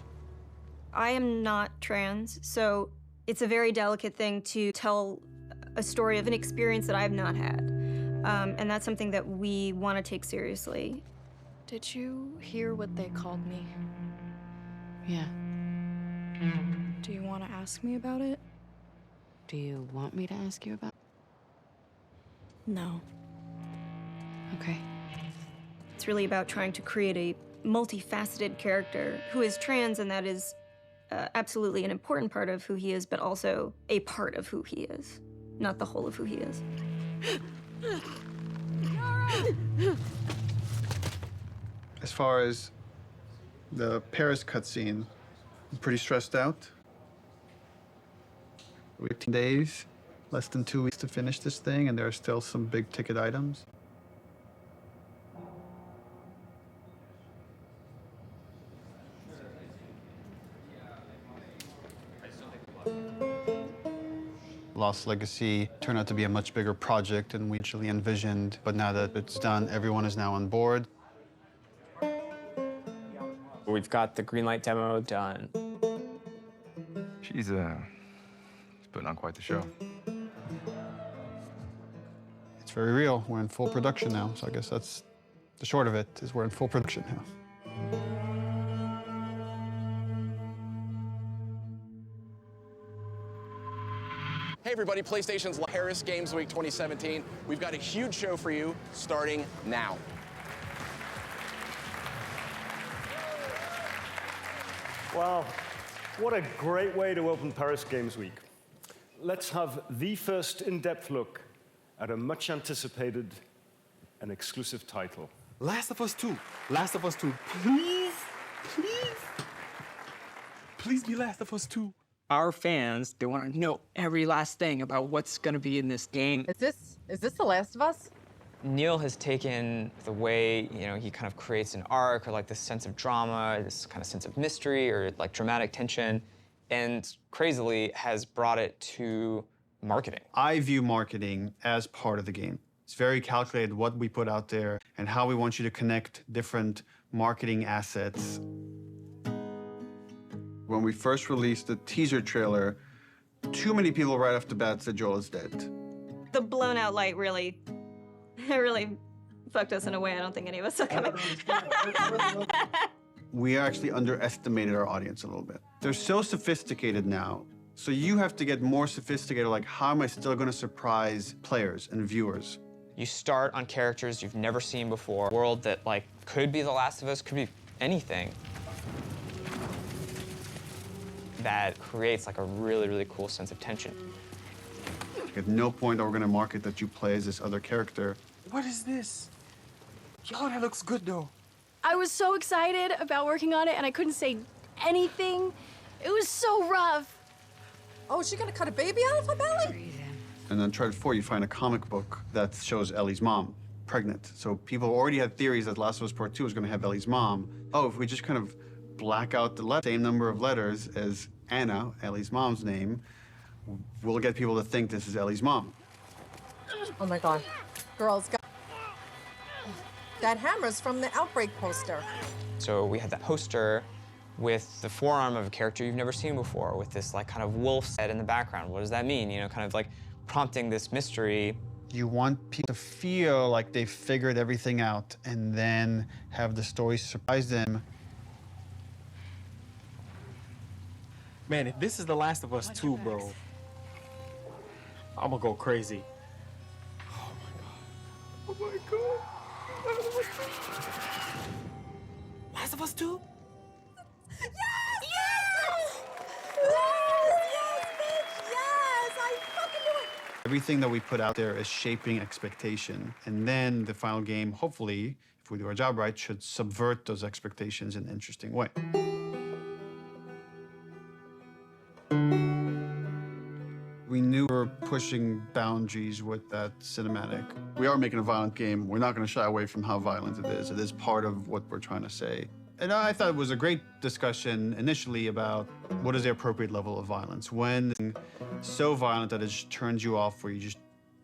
I am not trans, so it's a very delicate thing to tell a story of an experience that I've not had. And that's something that we want to take seriously. Did you hear what they called me? Yeah. Do you want to ask me about it? Do you want me to ask you about? No. Okay. It's really about trying to create a multifaceted character who is trans, and that is absolutely an important part of who he is, but also a part of who he is, not the whole of who he is. As far as the Paris cutscene, I'm pretty stressed out. 18 days, less than 2 weeks to finish this thing, and there are still some big ticket items. Lost Legacy turned out to be a much bigger project than we initially envisioned, but now that it's done, everyone is now on board. We've got the green light demo done. She's putting on quite the show. It's very real. We're in full production now, so I guess that's the short of it, is we're in full production now. Hey everybody, PlayStation's Paris Games Week 2017. We've got a huge show for you starting now. Wow, what a great way to open Paris Games Week. Let's have the first in-depth look at a much anticipated and exclusive title. Last of Us 2. Last of Us 2. Please, please. Please be Last of Us 2. Our fans, they want to know every last thing about what's going to be in this game. Is this The Last of Us? Neil has taken the way, you know, he kind of creates an arc or like this sense of drama, this kind of sense of mystery or like dramatic tension, and crazily has brought it to marketing. I view marketing as part of the game. It's very calculated what we put out there and how we want you to connect different marketing assets. When we first released the teaser trailer, too many people right off the bat said Joel is dead. The blown out light really fucked us in a way I don't think any of us saw coming. We actually underestimated our audience a little bit. They're so sophisticated now, so you have to get more sophisticated, like how am I still gonna surprise players and viewers? You start on characters you've never seen before, a world that like could be The Last of Us, could be anything. That creates like a really, really cool sense of tension. At no point are we gonna market that you play as this other character. What is this? Yo, that looks good though. I was so excited about working on it, and I couldn't say anything. It was so rough. Oh, is she gonna cut a baby out of her belly? And then Uncharted 4, you find a comic book that shows Ellie's mom pregnant. So people already had theories that Last of Us Part 2 was gonna have Ellie's mom. Oh, if we just kind of black out the same number of letters as Anna, Ellie's mom's name, we'll get people to think this is Ellie's mom. Oh my God. Girls, that hammer's from the Outbreak poster. So we had that poster with the forearm of a character you've never seen before, with this like kind of wolf's head in the background. What does that mean? You know, kind of like prompting this mystery. You want people to feel like they figured everything out and then have the story surprise them. Man, if this is The Last of Us 2, bro, I'm gonna go crazy. Oh my God. Oh my God. Last of Us 2? Yes! Yes! Yes, bitch! Yes! I fucking knew it! Everything that we put out there is shaping expectation. And then the final game, hopefully, if we do our job right, should subvert those expectations in an interesting way. We knew we were pushing boundaries with that cinematic. We are making a violent game. We're not going to shy away from how violent it is. It is part of what we're trying to say. And I thought it was a great discussion initially about what is the appropriate level of violence. When so violent that it just turns you off, where you just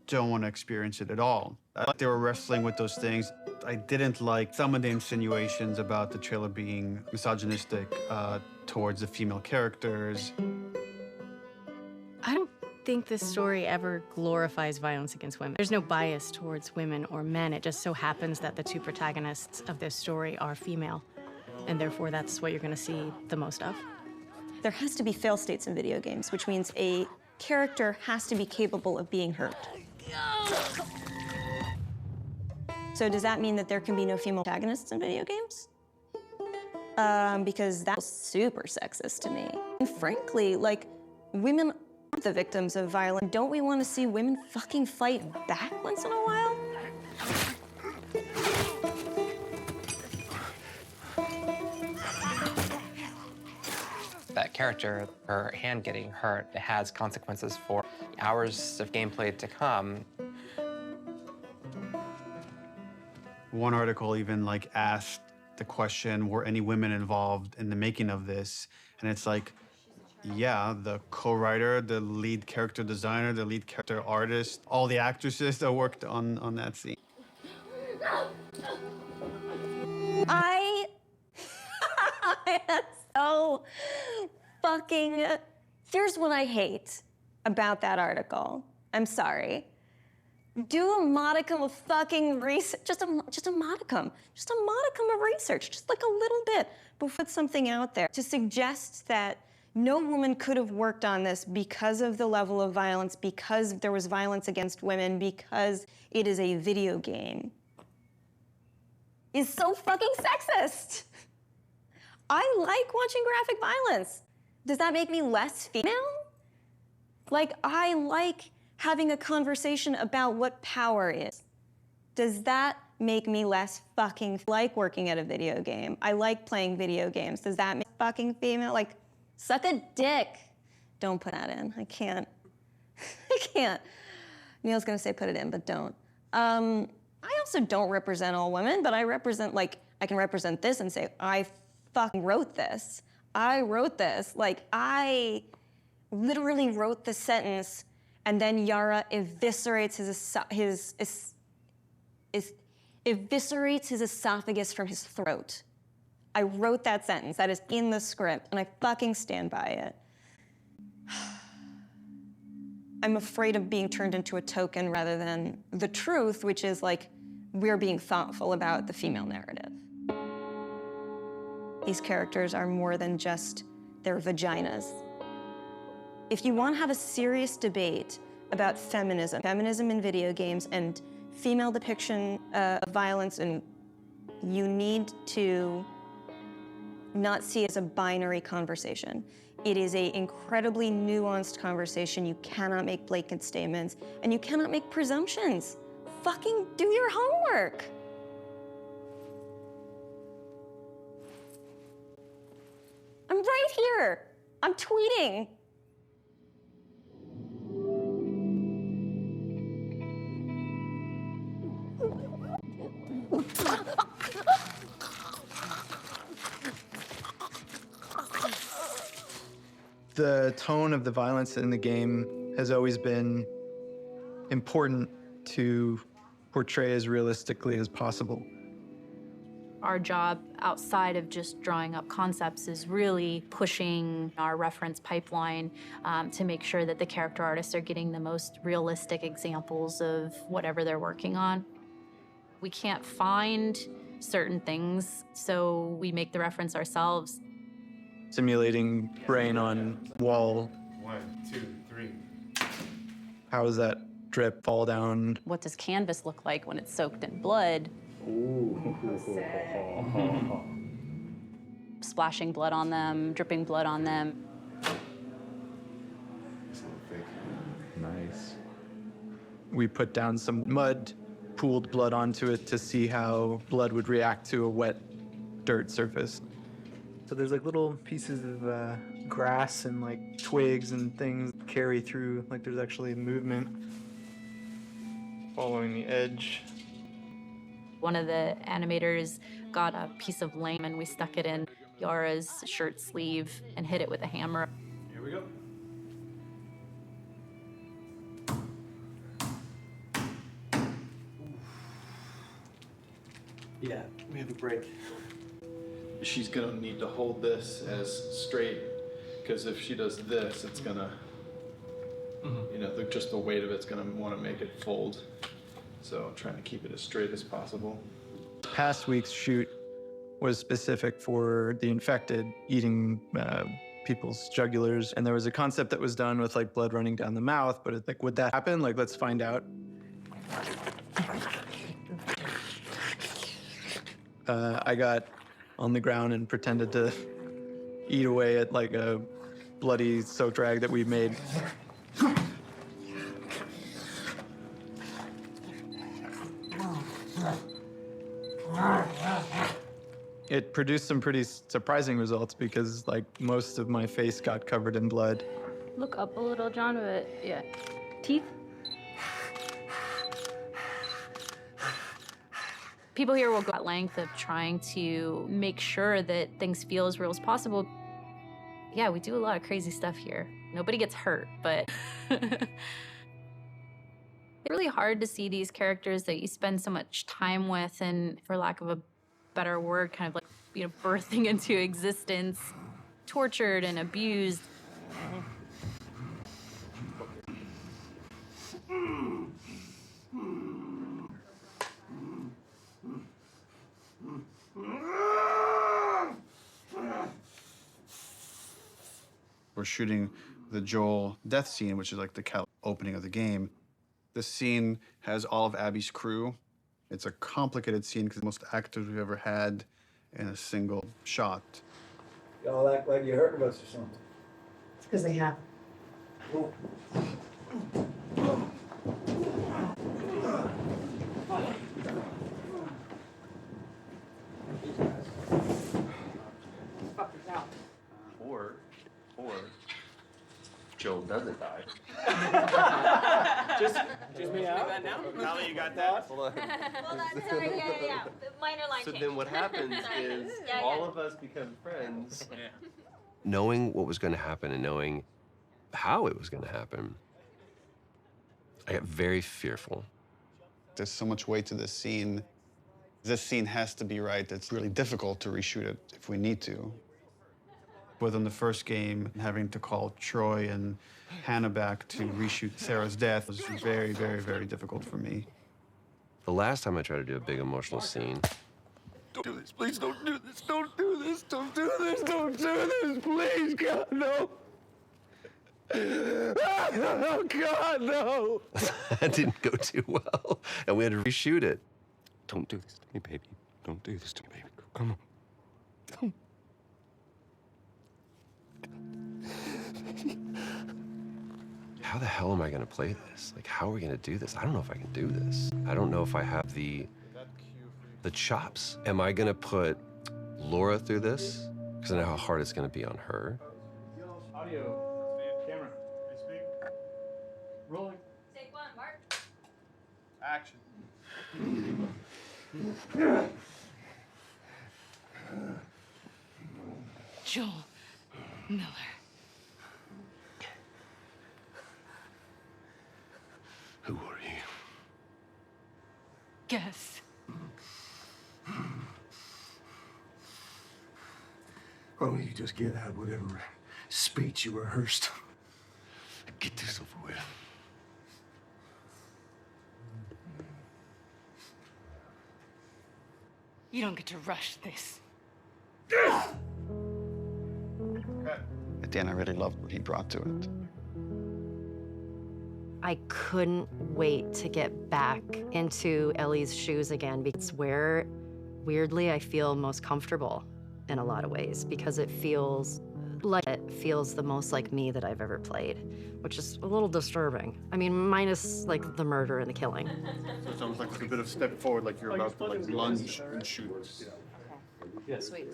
don't want to experience it at all. I like they were wrestling with those things. I didn't like some of the insinuations about the trailer being misogynistic towards the female characters. I don't think this story ever glorifies violence against women. There's no bias towards women or men. It just so happens that the two protagonists of this story are female, and therefore that's what you're going to see the most of. There has to be fail states in video games, which means a character has to be capable of being hurt. So does that mean that there can be no female protagonists in video games? Because that's super sexist to me. And frankly, like, women aren't the victims of violence. Don't we want to see women fucking fight back once in a while? That character, her hand getting hurt, it has consequences for hours of gameplay to come. One article even like asked the question, were any women involved in the making of this? And it's like, yeah, the co-writer, the lead character designer, the lead character artist, all the actresses that worked on that scene. I am so fucking... Here's what I hate about that article. I'm sorry. Do a modicum of fucking research, just a modicum of research, just like a little bit, but put something out there to suggest that no woman could have worked on this because of the level of violence, because there was violence against women, because it is a video game, is so fucking sexist. I like watching graphic violence. Does that make me less female? Like, I like having a conversation about what power is. Does that make me less fucking like working at a video game? I like playing video games. Does that make me fucking female? Like, suck a dick. Don't put that in. I can't. I can't. Neil's gonna say put it in, but don't. I also don't represent all women, but I represent, like, I can represent this and say, I fucking wrote this. I wrote this. Like, I literally wrote the sentence, and then Yara eviscerates eviscerates his esophagus from his throat. I wrote that sentence. That is in the script, and I fucking stand by it. I'm afraid of being turned into a token rather than the truth, which is like, we're being thoughtful about the female narrative. These characters are more than just their vaginas. If you want to have a serious debate about feminism in video games, and female depiction of violence, and you need to not see it as a binary conversation. It is an incredibly nuanced conversation. You cannot make blanket statements, and you cannot make presumptions. Fucking do your homework. I'm right here. I'm tweeting. The tone of the violence in the game has always been important to portray as realistically as possible. Our job outside of just drawing up concepts is really pushing our reference pipeline to make sure that the character artists are getting the most realistic examples of whatever they're working on. We can't find certain things, so we make the reference ourselves. Simulating brain on wall. 1, 2, 3. How does that drip fall down? What does canvas look like when it's soaked in blood? Splashing blood on them, dripping blood on them. Nice. We put down some mud, pooled blood onto it to see how blood would react to a wet dirt surface. So there's like little pieces of grass and like twigs and things carry through, like there's actually movement following the edge. One of the animators got a piece of lame and we stuck it in Yara's shirt sleeve and hit it with a hammer. Here we go. Yeah, we have a break. She's gonna need to hold this as straight, because if she does this, it's gonna, you know, just the weight of it's gonna want to make it fold. So I'm trying to keep it as straight as possible. Past week's shoot was specific for the infected eating people's jugulars, and there was a concept that was done with like blood running down the mouth, but like, would that happen? Like, let's find out. I got on the ground and pretended to eat away at like a bloody soaked rag that we made. It produced some pretty surprising results because like most of my face got covered in blood. Look up a little, John, but yeah. Teeth? People here will go at length of trying to make sure that things feel as real as possible. Yeah, we do a lot of crazy stuff here. Nobody gets hurt, but it's really hard to see these characters that you spend so much time with and, for lack of a better word, kind of like, you know, birthing into existence, tortured and abused. We're shooting the Joel death scene, which is like the opening of the game. This scene has all of Abby's crew. It's a complicated scene because the most actors we've ever had in a single shot. Y'all act like you're hurting us or something. It's because they have. Or Joel doesn't die. Just me out. Now that you got that. Well, that's sorry, yeah. Minor line So change. then what happens is Yeah, all of us become friends. Knowing what was going to happen and knowing how it was going to happen, I got very fearful. There's so much weight to this scene. This scene has to be right. It's really difficult to reshoot it if we need to. Within the first game, having to call Troy and Hannah back to reshoot Sarah's death was very, very, very difficult for me. The last time I tried to do a big emotional scene, Don't do this, please don't do this, don't do this, don't do this, don't do this, please, God, no. Oh, God, no. that didn't go too well, and we had to reshoot it. Don't do this to me, baby. Don't do this to me, baby. Come on. Don't. How the hell am I gonna play this? Like, how are we gonna do this? I don't know if I can do this. I don't know if I have the chops. Am I gonna put Laura through this? Because I know how hard it's gonna be on her. Audio. Camera. Speak. Rolling. Take one, Mark. Action. Joel Miller. Who are you? Guess. Why don't you just get out whatever speech you rehearsed? Get this over with. You don't get to rush this. At the end, I really loved what he brought to it. I couldn't wait to get back into Ellie's shoes again because it's where, weirdly, I feel most comfortable in a lot of ways because it feels the most like me that I've ever played, which is a little disturbing. I mean, minus like the murder and the killing. So it's almost like a bit of step forward, like you're about to like lunge and shoot. Yeah. Sweet.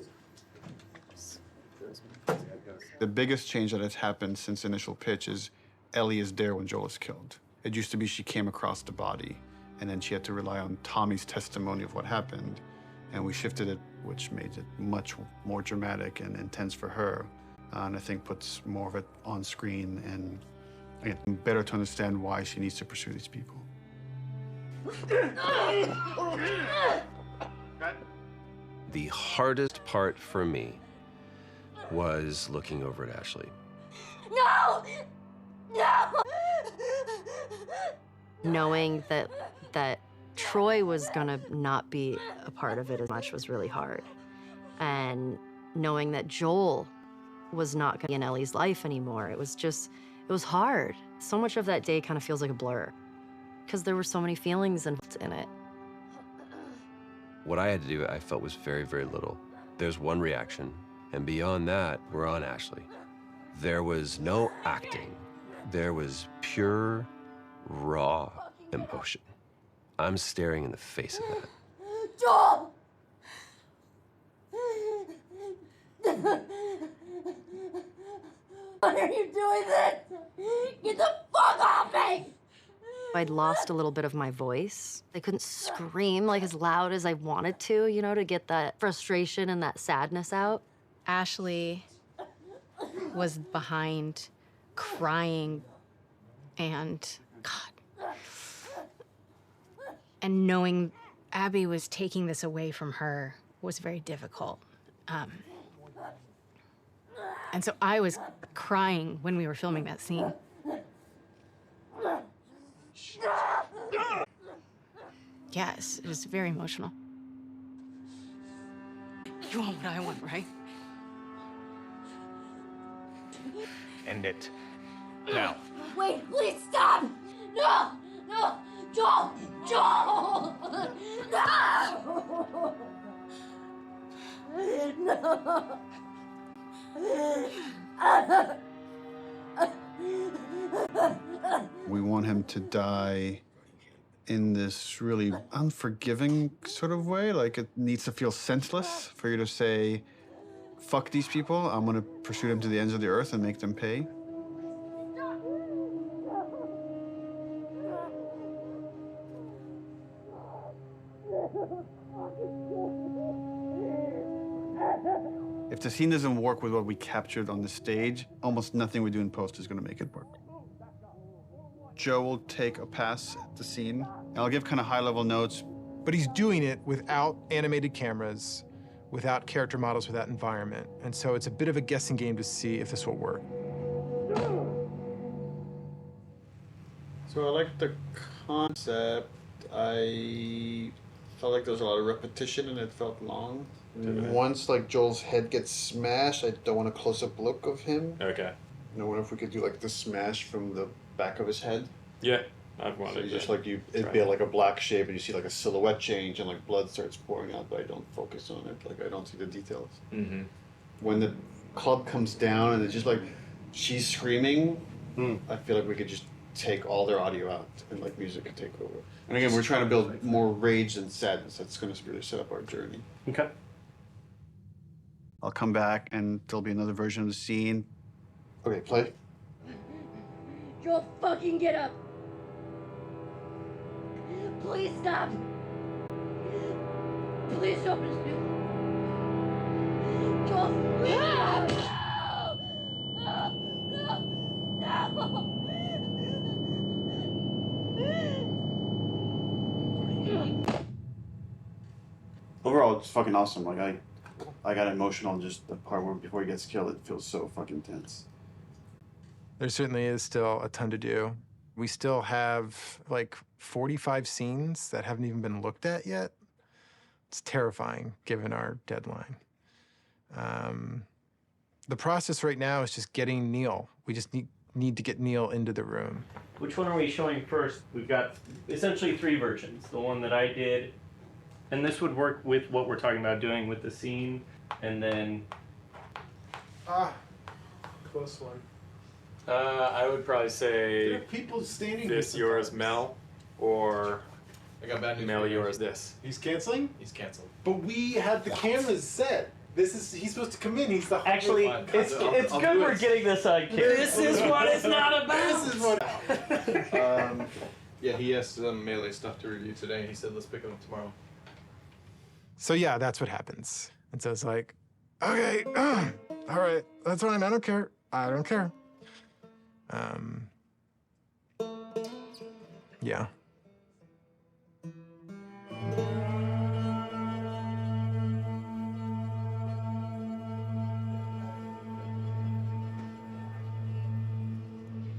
The biggest change that has happened since initial pitch is Ellie is there when Joel is killed. It used to be she came across the body, and then she had to rely on Tommy's testimony of what happened, and we shifted it, which made it much more dramatic and intense for her, and I think puts more of it on screen and again, better to understand why she needs to pursue these people. The hardest part for me was looking over at Ashley. No! No! Knowing that Troy was gonna not be a part of it as much was really hard. And knowing that Joel was not gonna be in Ellie's life anymore, it was hard. So much of that day kind of feels like a blur because there were so many feelings involved in it. What I had to do, I felt was very, very little. There's one reaction, and beyond that, we're on Ashley. There was no acting. There was pure, raw emotion. I'm staring in the face of that. Joel! Why are you doing this? Get the fuck off me! I'd lost a little bit of my voice. I couldn't scream like as loud as I wanted to, you know, to get that frustration and that sadness out. Ashley was behind, crying, and God. And knowing Abby was taking this away from her was very difficult. And so I was crying when we were filming that scene. Yes, it was very emotional. You want what I want, right? End it. Now. Wait, please stop! No! No! Joel! Joel! No! No! We want him to die in this really unforgiving sort of way. Like, it needs to feel senseless for you to say, fuck these people, I'm gonna pursue them to the ends of the earth and make them pay. If the scene doesn't work with what we captured on the stage, almost nothing we do in post is going to make it work. Joe will take a pass at the scene, and I'll give kind of high-level notes. But he's doing it without animated cameras, without character models, without environment. And so it's a bit of a guessing game to see if this will work. So I like the concept. I felt like there was a lot of repetition and it felt long. And once like Joel's head gets smashed, I don't want a close-up look of him. Okay. And I wonder if we could do like the smash from the back of his head. Yeah, I'd want So it. just like it'd be like a black shape, and you see like a silhouette change, and like blood starts pouring out, but I don't focus on it. Like I don't see the details. Mm-hmm. When the club comes down and it's just like she's screaming, I feel like we could just take all their audio out and like music could take over. And again, we're trying to build more rage than sadness. That's going to really set up our journey. Okay. I'll come back and there'll be another version of the scene. Okay, play. Joel, fucking get up. Please stop. Please stop this. Joel, please stop. No. Overall, it's fucking awesome. Like I got emotional just the part where before he gets killed. It feels so fucking tense. There certainly is still a ton to do. We still have like 45 scenes that haven't even been looked at yet. It's terrifying given our deadline. The process right now is just getting Neil. We just need to get Neil into the room. Which one are we showing first? We've got essentially 3 versions. The one that I did, and this would work with what we're talking about doing with the scene, and then... Close one. I would probably say There are people standing this with yours the Mel, or I got bad news. Mel yours this. He's canceling? He's canceled. But we had the cameras set. He's supposed to come in. He's the Actually, it's good we're getting this on camera. This is what it's not about. This is what. Yeah, he has some melee stuff to review today. He said let's pick it up tomorrow. So yeah, that's what happens. And so it's like, okay, all right, that's fine. I don't care. I don't care. Yeah.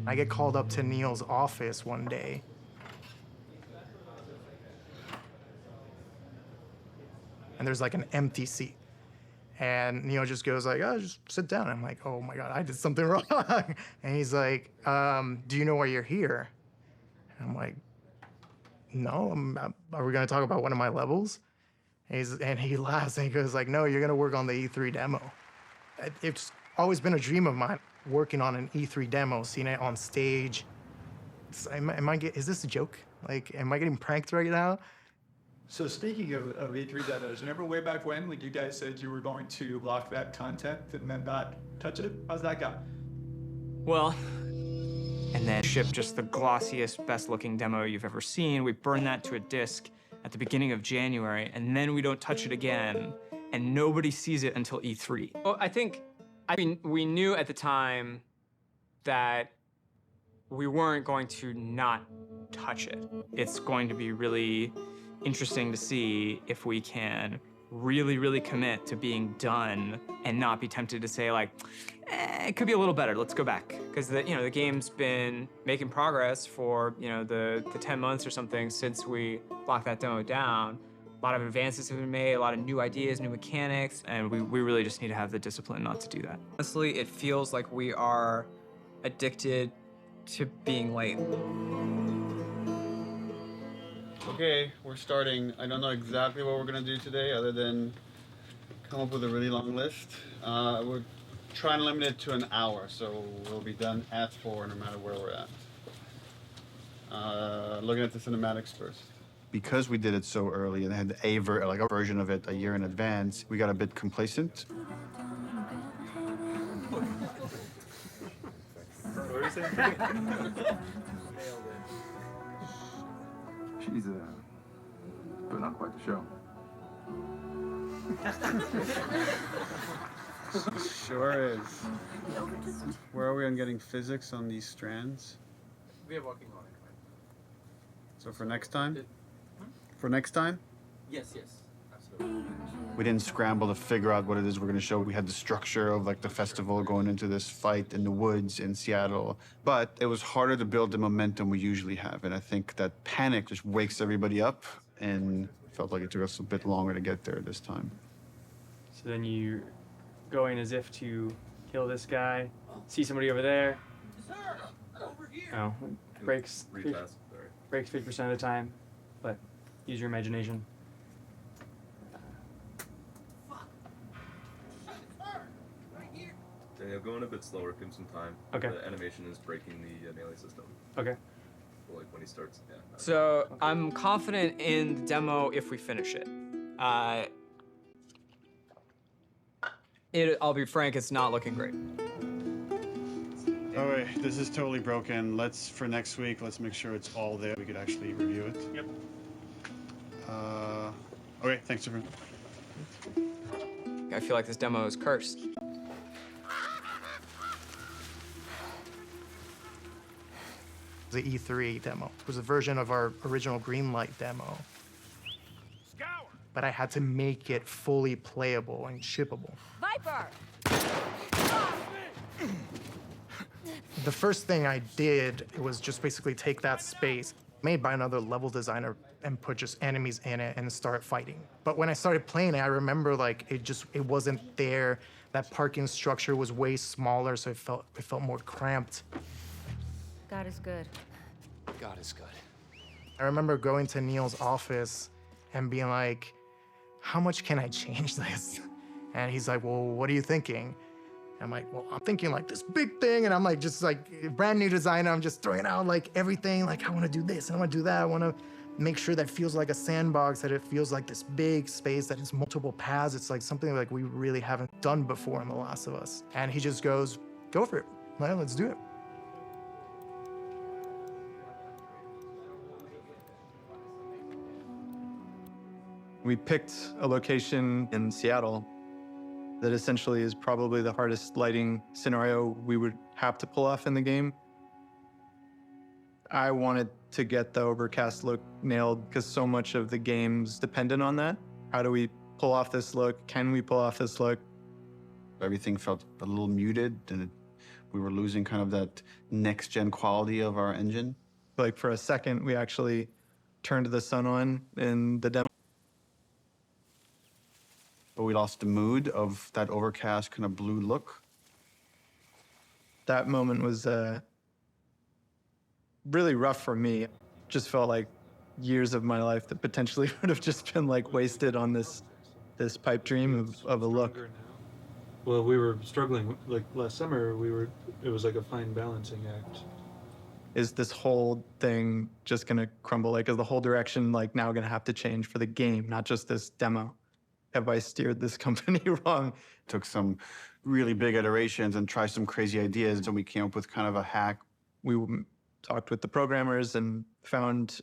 I get called up to Neil's office one day. And there's like an empty seat. And Neil just goes like, oh, just sit down. I'm like, oh my God, I did something wrong. And he's like, do you know why you're here? And I'm like, no, are we gonna talk about one of my levels? And he laughs and he goes like, no, you're gonna work on the E3 demo. It's always been a dream of mine, working on an E3 demo, seeing it on stage. Is this a joke? Like, am I getting pranked right now? So speaking of E3 demos, remember way back when you guys said you were going to lock that content and then not touch it? How's that go? Well, and then ship just the glossiest, best-looking demo you've ever seen. We burn that to a disc at the beginning of January, and then we don't touch it again, and nobody sees it until E3. Well, I mean, we knew at the time that we weren't going to not touch it. It's going to be really interesting to see if we can really, really commit to being done and not be tempted to say like, it could be a little better, let's go back. Because the game's been making progress for, the 10 months or something since we locked that demo down. A lot of advances have been made, a lot of new ideas, new mechanics, and we really just need to have the discipline not to do that. Honestly, it feels like we are addicted to being late. Okay, we're starting. I don't know exactly what we're gonna do today other than come up with a really long list. We're trying to limit it to an hour, so we'll be done at 4 no matter where we're at. Looking at the cinematics first. Because we did it so early and had a version of it a year in advance, we got a bit complacent. She's putting on quite the show. Sure is. Where are we on getting physics on these strands? We are working on it. So for next time? For next time? Yes, absolutely. We didn't scramble to figure out what it is we're going to show. We had the structure of like the festival going into this fight in the woods in Seattle. But it was harder to build the momentum we usually have. And I think that panic just wakes everybody up, and felt like it took us a bit longer to get there this time. So then you go in as if to kill this guy, see somebody over there. Oh, breaks 50% of the time, but use your imagination. Daniel, going a bit slower, give him some time. Okay. The animation is breaking the melee system. Okay. So, like when he starts, yeah. So I'm confident in the demo if we finish it. I'll be frank, it's not looking great. All right, this is totally broken. For next week, let's make sure it's all there. We could actually review it. Yep. Okay, thanks, everyone. I feel like this demo is cursed. The E3 demo. It was a version of our original Greenlight demo. But I had to make it fully playable and shippable. Viper! The first thing I did was just basically take that space made by another level designer and put just enemies in it and start fighting. But when I started playing it, I remember like it wasn't there. That parking structure was way smaller, so it felt more cramped. God is good. God is good. I remember going to Neil's office and being like, how much can I change this? And he's like, well, what are you thinking? I'm like, well, I'm thinking like this big thing, and I'm like, just like brand new designer, I'm just throwing out like everything, like I wanna do this, and I wanna do that, I wanna make sure that it feels like a sandbox, that it feels like this big space, that it's multiple paths, it's like something like we really haven't done before in The Last of Us. And he just goes, go for it, well, let's do it. We picked a location in Seattle that essentially is probably the hardest lighting scenario we would have to pull off in the game. I wanted to get the overcast look nailed because so much of the game's dependent on that. How do we pull off this look? Can we pull off this look? Everything felt a little muted, and we were losing kind of that next-gen quality of our engine. Like for a second, we actually turned the sun on in the demo. But we lost the mood of that overcast kind of blue look. That moment was really rough for me. Just felt like years of my life that potentially would have just been like wasted on this pipe dream of a look. Well, we were struggling, like last summer, it was like a fine balancing act. Is this whole thing just gonna crumble? Like, is the whole direction like now gonna have to change for the game, not just this demo? Have I steered this company wrong? Took some really big iterations and tried some crazy ideas, and we came up with kind of a hack. We talked with the programmers and found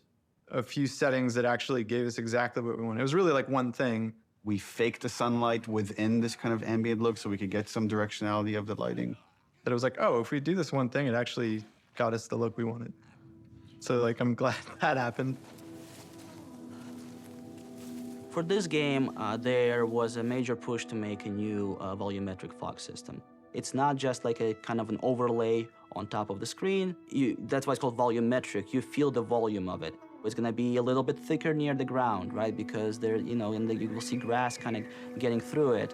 a few settings that actually gave us exactly what we wanted. It was really like one thing. We faked the sunlight within this kind of ambient look so we could get some directionality of the lighting. That it was like, oh, if we do this one thing, it actually got us the look we wanted. So like, I'm glad that happened. For this game, there was a major push to make a new volumetric fog system. It's not just like a kind of an overlay on top of the screen. That's why it's called volumetric. You feel the volume of it. It's gonna be a little bit thicker near the ground, right? Because there, you will see grass kind of getting through it.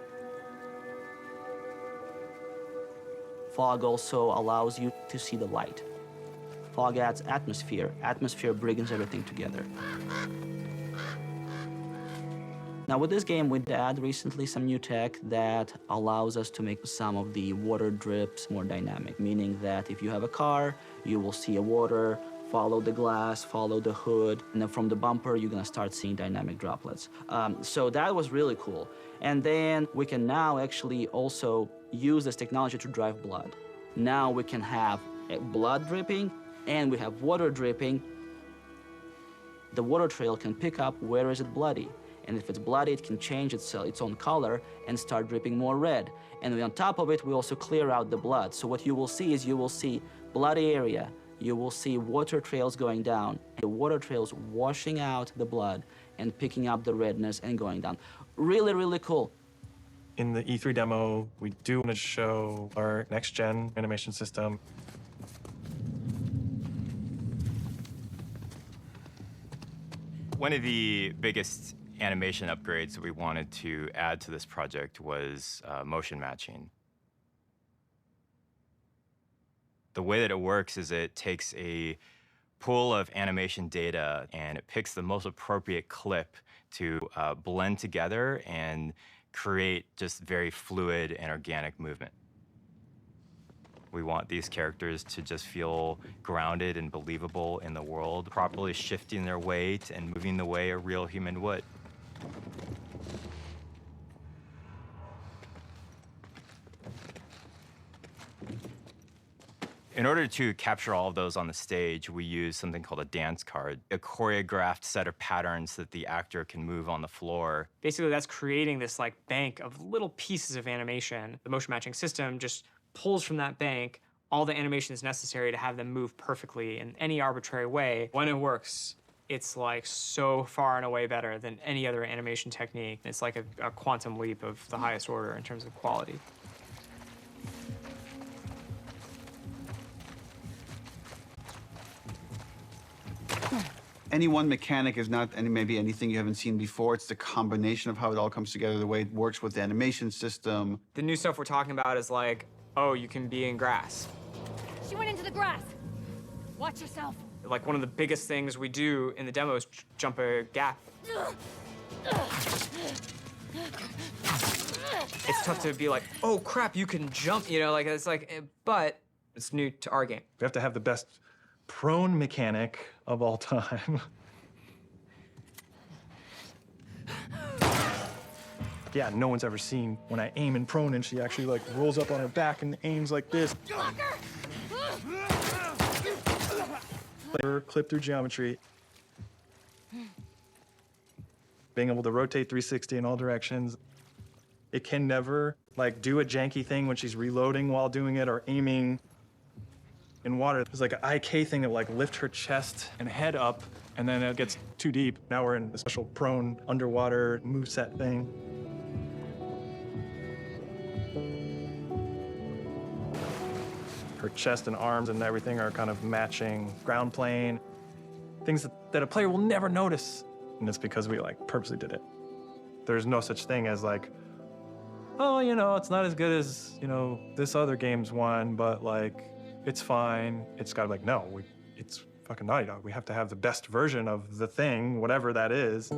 Fog also allows you to see the light. Fog adds atmosphere. Atmosphere brings everything together. Now with this game, we added recently some new tech that allows us to make some of the water drips more dynamic, meaning that if you have a car, you will see a water, follow the glass, follow the hood, and then from the bumper, you're gonna start seeing dynamic droplets. So that was really cool. And then we can now actually also use this technology to drive blood. Now we can have blood dripping and we have water dripping. The water trail can pick up where is it bloody. And if it's bloody, it can change its own color and start dripping more red. And on top of it, we also clear out the blood. So what you will see is you will see bloody area. You will see water trails going down, the water trails washing out the blood and picking up the redness and going down. Really, really cool. In the E3 demo, we do want to show our next-gen animation system. One of the biggest animation upgrades that we wanted to add to this project was motion matching. The way that it works is it takes a pool of animation data and it picks the most appropriate clip to blend together and create just very fluid and organic movement. We want these characters to just feel grounded and believable in the world, properly shifting their weight and moving the way a real human would. In order to capture all of those on the stage, we use something called a dance card, a choreographed set of patterns that the actor can move on the floor. Basically, that's creating this like bank of little pieces of animation. The motion matching system just pulls from that bank all the animation that's necessary to have them move perfectly in any arbitrary way. When it works, it's like so far and away better than any other animation technique. It's like a quantum leap of the highest order in terms of quality. Any one mechanic is not maybe anything you haven't seen before. It's the combination of how it all comes together, the way it works with the animation system. The new stuff we're talking about is like, oh, you can be in grass. She went into the grass. Watch yourself. Like one of the biggest things we do in the demo is jump a gap. It's tough to be like, oh crap, you can jump, you know, like it's like, but it's new to our game. We have to have the best prone mechanic of all time. Yeah, no one's ever seen when I aim in prone and she actually like rolls up on her back and aims like this. Her clip through geometry. Being able to rotate 360 in all directions. It can never like do a janky thing when she's reloading while doing it or aiming in water. There's like an IK thing that like lift her chest and head up, and then it gets too deep. Now we're in a special prone underwater moveset thing. Her chest and arms and everything are kind of matching ground plane. Things that a player will never notice. And it's because we like purposely did it. There's no such thing as like, oh, you know, it's not as good as, you know, this other game's one, but like, it's fine. It's gotta be like, no, it's fucking Naughty Dog. We have to have the best version of the thing, whatever that is.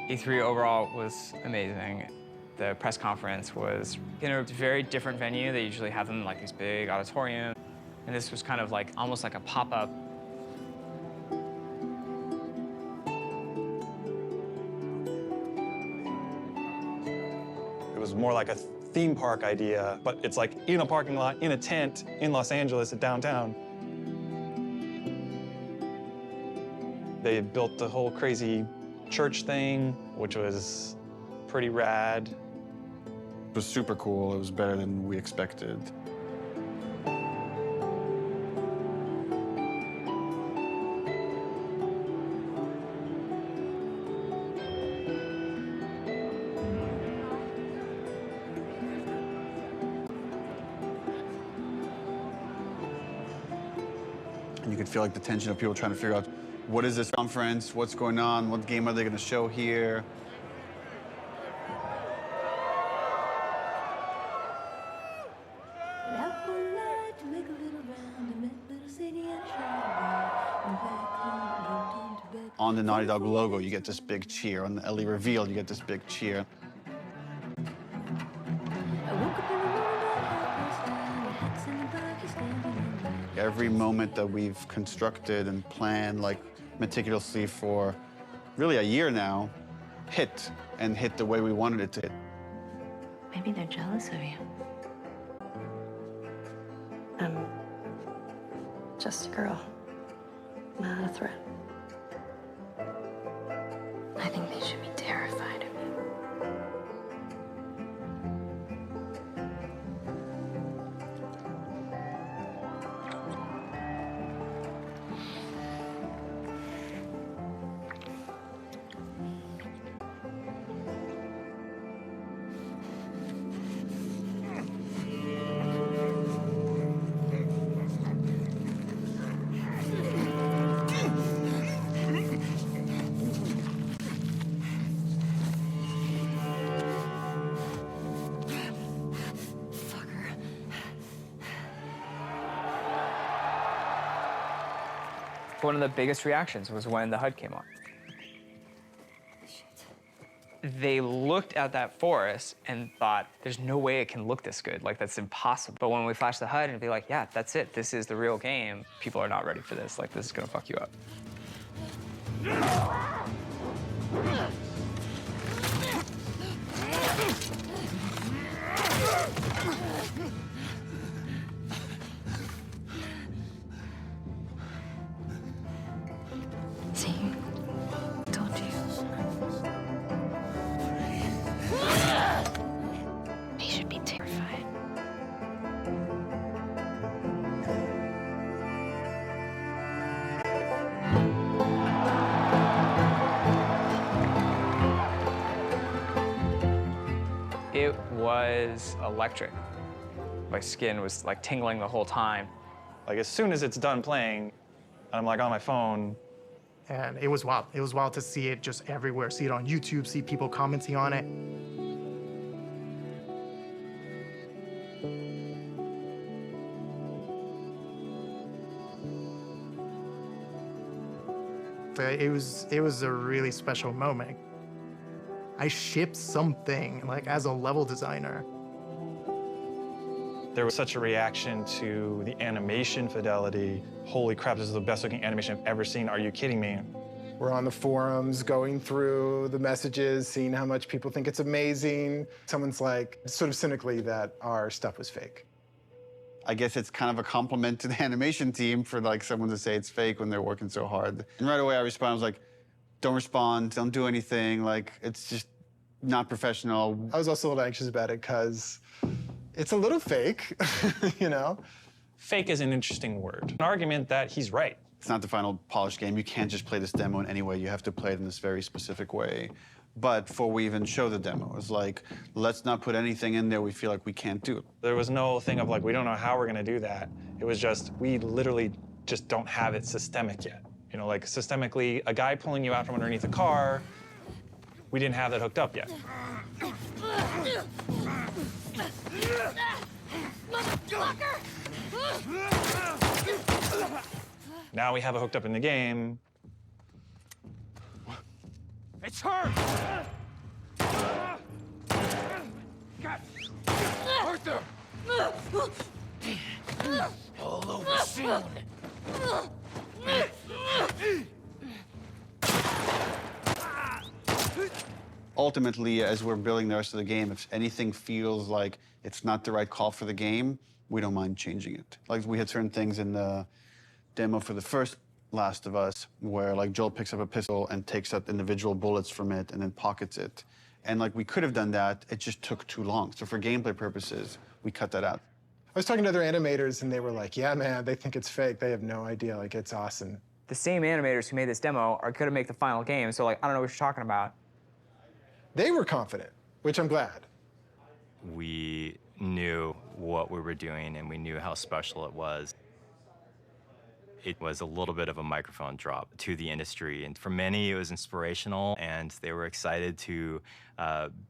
E3 overall was amazing. The press conference was in a very different venue. They usually have them in like these big auditoriums. And this was kind of like, almost like a pop-up. It was more like a theme park idea, but it's like in a parking lot, in a tent, in Los Angeles at downtown. They had built the whole crazy church thing, which was pretty rad. It was super cool. It was better than we expected. And you could feel like the tension of people trying to figure out, what is this conference? What's going on? What game are they going to show here? On the Naughty Dog logo, you get this big cheer. On the Ellie reveal, you get this big cheer. Every moment that we've constructed and planned like meticulously for really a year now hit the way we wanted it to hit. Maybe they're jealous of you. Just a girl, not a threat. I think they should be terrified of you. One of the biggest reactions was when the HUD came on. They looked at that forest and thought, there's no way it can look this good. Like, that's impossible. But when we flash the HUD and be like, yeah, that's it. This is the real game. People are not ready for this. Like, this is gonna fuck you up. See? Told you. They should be terrified. It was electric. My skin was like tingling the whole time. Like, as soon as it's done playing, I'm like on my phone. And it was wild. It was wild to see it just everywhere. See it on YouTube, see people commenting on it. It was a really special moment. I shipped something, like, as a level designer. There was such a reaction to the animation fidelity. Holy crap, this is the best looking animation I've ever seen. Are you kidding me? We're on the forums, going through the messages, seeing how much people think it's amazing. Someone's like, sort of cynically, that our stuff was fake. I guess it's kind of a compliment to the animation team for like someone to say it's fake when they're working so hard. And right away I responded, I was like, don't respond, don't do anything. Like, it's just not professional. I was also a little anxious about it because it's a little fake, you know? Fake is an interesting word. An argument that he's right. It's not the final polished game. You can't just play this demo in any way. You have to play it in this very specific way. But before we even show the demo, it's like, let's not put anything in there we feel like we can't do. There was no thing of like, we don't know how we're gonna do that. It was just, we literally just don't have it systemic yet. You know, like systemically, a guy pulling you out from underneath a car, we didn't have that hooked up yet. Now we have it hooked up in the game. It's her! God. Arthur! All over soon. Ultimately, as we're building the rest of the game, if anything feels like it's not the right call for the game, we don't mind changing it. Like, we had certain things in the demo for the first Last of Us, where like Joel picks up a pistol and takes out individual bullets from it and then pockets it. And like, we could have done that, it just took too long. So for gameplay purposes, we cut that out. I was talking to other animators and they were like, yeah, man, they think it's fake. They have no idea, like, it's awesome. The same animators who made this demo are gonna make the final game, so like, I don't know what you're talking about. They were confident, which I'm glad. We knew what we were doing and we knew how special it was. It was a little bit of a microphone drop to the industry. And for many, it was inspirational, and they were excited to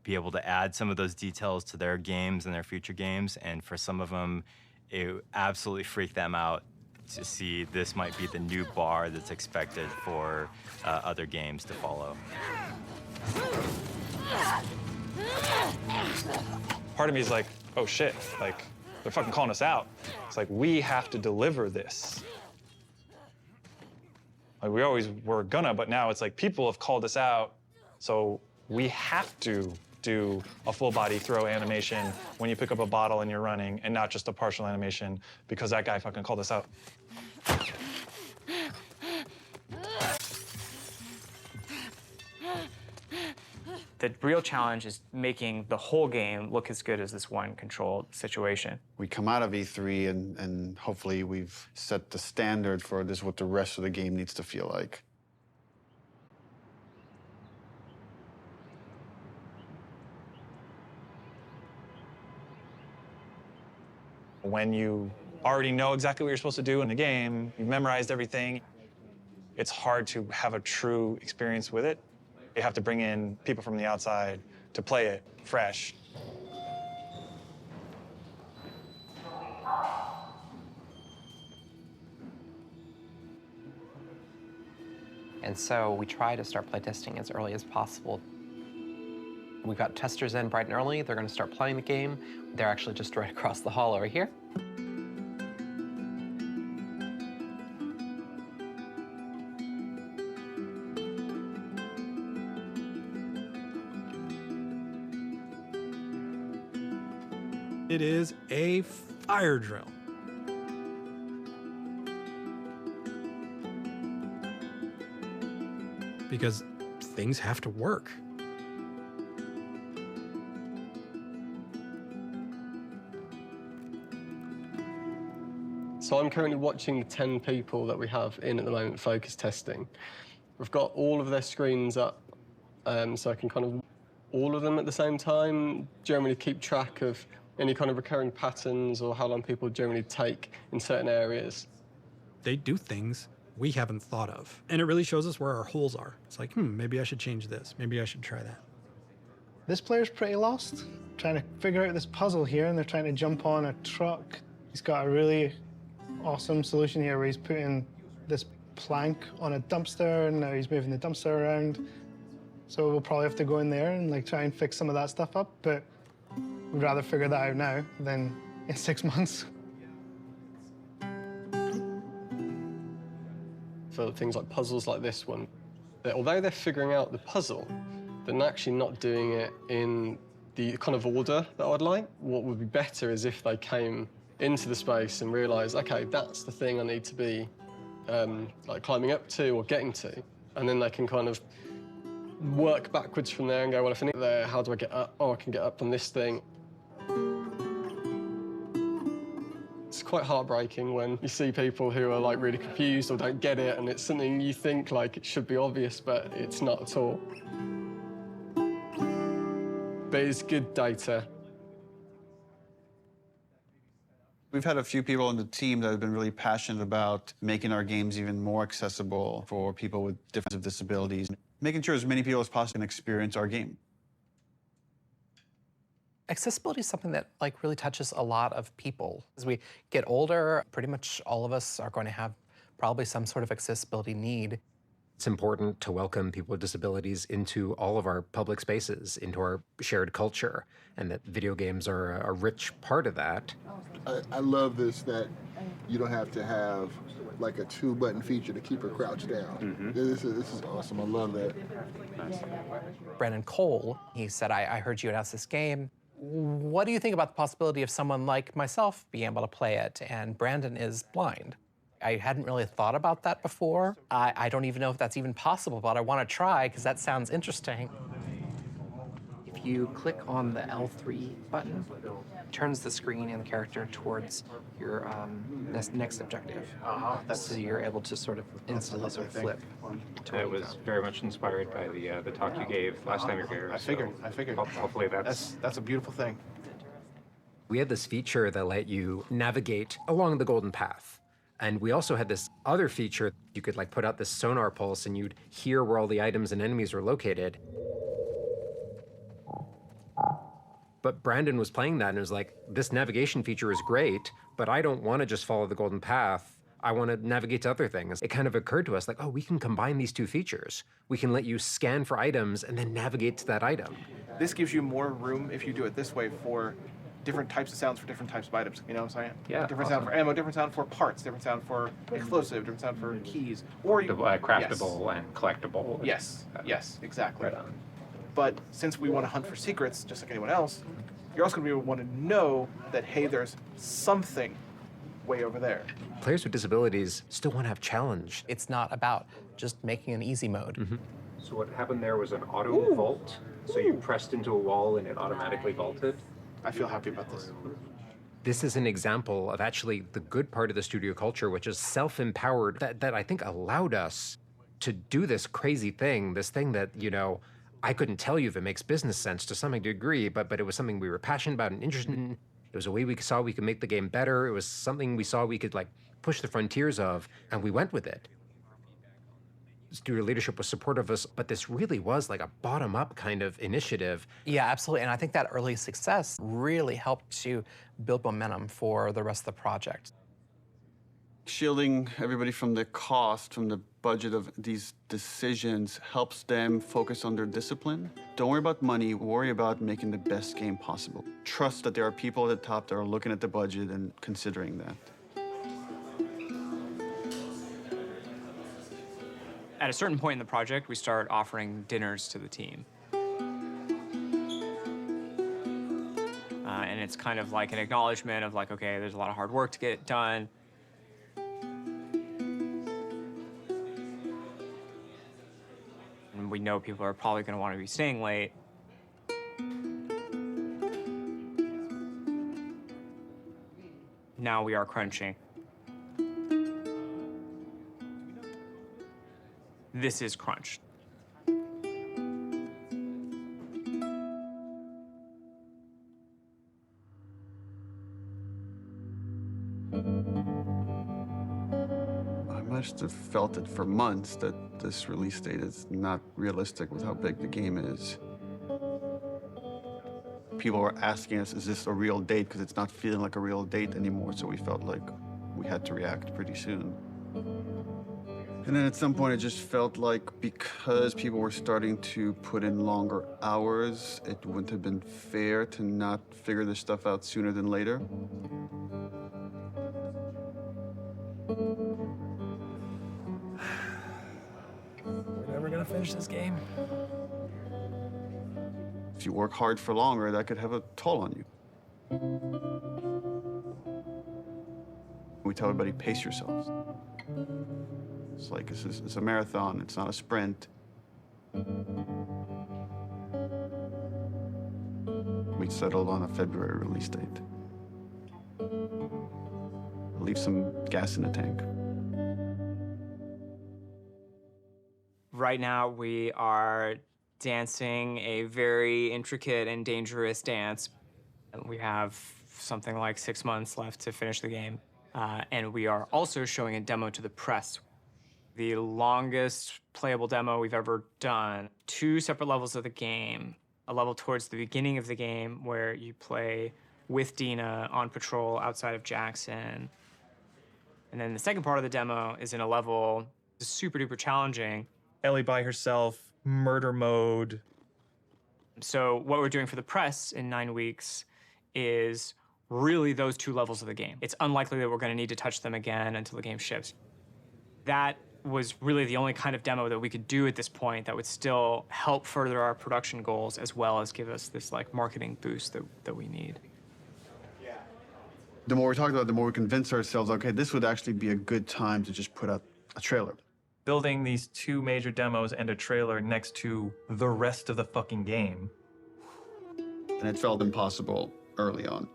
be able to add some of those details to their games and their future games. And for some of them, it absolutely freaked them out to see this might be the new bar that's expected for other games to follow. Part of me is like, oh shit, like, they're fucking calling us out. It's like, we have to deliver this. Like, we always were gonna, but now it's like people have called us out, so we have to do a full body throw animation when you pick up a bottle and you're running, and not just a partial animation because that guy fucking called us out. The real challenge is making the whole game look as good as this one controlled situation. We come out of E3 and hopefully we've set the standard for this, what the rest of the game needs to feel like. When you already know exactly what you're supposed to do in the game, you've memorized everything, it's hard to have a true experience with it. You have to bring in people from the outside to play it fresh. And so we try to start playtesting as early as possible. We've got testers in bright and early. They're going to start playing the game. They're actually just right across the hall over here. It is a fire drill. Because things have to work. So I'm currently watching the 10 people that we have in at the moment focus testing. We've got all of their screens up, so I can kind of all of them at the same time, generally keep track of any kind of recurring patterns or how long people generally take in certain areas. They do things we haven't thought of. And it really shows us where our holes are. It's like, maybe I should change this. Maybe I should try that. This player's pretty lost, trying to figure out this puzzle here, and they're trying to jump on a truck. He's got a really awesome solution here where he's putting this plank on a dumpster, and now he's moving the dumpster around. So we'll probably have to go in there and like try and fix some of that stuff up, but we'd rather figure that out now than in 6 months. For things like puzzles like this one, that although they're figuring out the puzzle, they're actually not doing it in the kind of order that I'd like. What would be better is if they came into the space and realised, okay, that's the thing I need to be like climbing up to or getting to, and then they can kind of work backwards from there and go, well, if I need there, how do I get up? Oh, I can get up on this thing. It's quite heartbreaking when you see people who are like really confused or don't get it, and it's something you think like it should be obvious, but it's not at all. But it's good data. We've had a few people on the team that have been really passionate about making our games even more accessible for people with different disabilities, making sure as many people as possible can experience our game. Accessibility is something that like really touches a lot of people. As we get older, pretty much all of us are going to have probably some sort of accessibility need. It's important to welcome people with disabilities into all of our public spaces, into our shared culture, and that video games are a rich part of that. I love this, that you don't have to have like a 2-button feature to keep her crouched down. This is awesome. I love that. Brandon Cole, he said, I heard you announce this game. What do you think about the possibility of someone like myself being able to play it? And Brandon is blind. I hadn't really thought about that before. I don't even know if that's even possible, but I want to try because that sounds interesting. If you click on the L3 button, it turns the screen and the character towards your next objective. So you're able to sort of instantly sort of flip. It was very much inspired by the talk you gave last time you were here. I figured. Hopefully That's a beautiful thing. We had this feature that let you navigate along the golden path. And we also had this other feature. You could like put out this sonar pulse and you'd hear where all the items and enemies were located. But Brandon was playing that and was like, this navigation feature is great, but I don't want to just follow the golden path. I want to navigate to other things. It kind of occurred to us like, oh, we can combine these two features. We can let you scan for items and then navigate to that item. This gives you more room if you do it this way for different types of sounds for different types of items. You know what I'm saying? Yeah. Different sound for ammo, different sound for parts, different sound for explosive, different sound for keys. Or you, craftable and collectible. Yes, exactly. Right on. But since we want to hunt for secrets, just like anyone else, you're also going to want to know that, hey, there's something way over there. Players with disabilities still want to have challenge. It's not about just making an easy mode. So what happened there was an auto vault. So you pressed into a wall and it automatically vaulted. I feel happy about this. This is an example of actually the good part of the studio culture, which is self-empowered, that I think allowed us to do this crazy thing, this thing that, you know, I couldn't tell you if it makes business sense to some degree, but it was something we were passionate about and interested in. It was a way we saw we could make the game better. It was something we saw we could like push the frontiers of, and we went with it. Studio leadership was supportive of us, but this really was like a bottom-up kind of initiative. Yeah, absolutely. And I think that early success really helped to build momentum for the rest of the project. Shielding everybody from the cost, from the budget of these decisions helps them focus on their discipline. Don't worry about money, worry about making the best game possible. Trust that there are people at the top that are looking at the budget and considering that. At a certain point in the project, we start offering dinners to the team. And it's kind of like an acknowledgement of like, okay, there's a lot of hard work to get it done. And we know people are probably going to want to be staying late. Now we are crunching. This is crunch. I must have felt it for months that this release date is not realistic with how big the game is. People were asking us, is this a real date? Because it's not feeling like a real date anymore, so we felt like we had to react pretty soon. And then at some point, it just felt like because people were starting to put in longer hours, it wouldn't have been fair to not figure this stuff out sooner than later. We're never gonna finish this game. If you work hard for longer, that could have a toll on you. We tell everybody, pace yourselves. It's like, it's a marathon, it's not a sprint. We settled on a February release date. Leave some gas in the tank. Right now, we are dancing a very intricate and dangerous dance. We have something like 6 months left to finish the game. And we are also showing a demo to the press. The longest playable demo we've ever done. 2 separate levels of the game. A level towards the beginning of the game where you play with Dina on patrol outside of Jackson. And then the second part of the demo is in a level that's super duper challenging. Ellie by herself, murder mode. So what we're doing for the press in 9 weeks is really those 2 levels of the game. It's unlikely that we're going to need to touch them again until the game ships. That was really the only kind of demo that we could do at this point that would still help further our production goals as well as give us this like marketing boost that we need. The more we talked about it, the more we convinced ourselves, okay, this would actually be a good time to just put out a trailer. Building these 2 major demos and a trailer next to the rest of the fucking game. And it felt impossible early on.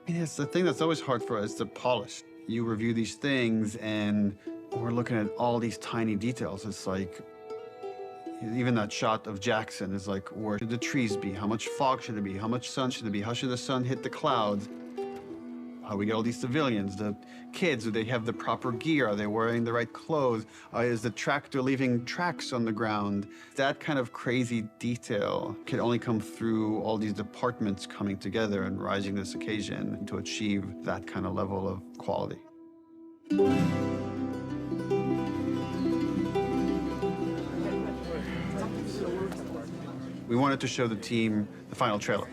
It's the thing that's always hard for us to polish. You review these things and we're looking at all these tiny details. It's like, even that shot of Jackson is like, where should the trees be? How much fog should it be? How much sun should it be? How should the sun hit the clouds? How we get all these civilians, the kids, do they have the proper gear? Are they wearing the right clothes? Is the tractor leaving tracks on the ground? That kind of crazy detail can only come through all these departments coming together and rising to this occasion to achieve that kind of level of quality. We wanted to show the team the final trailer.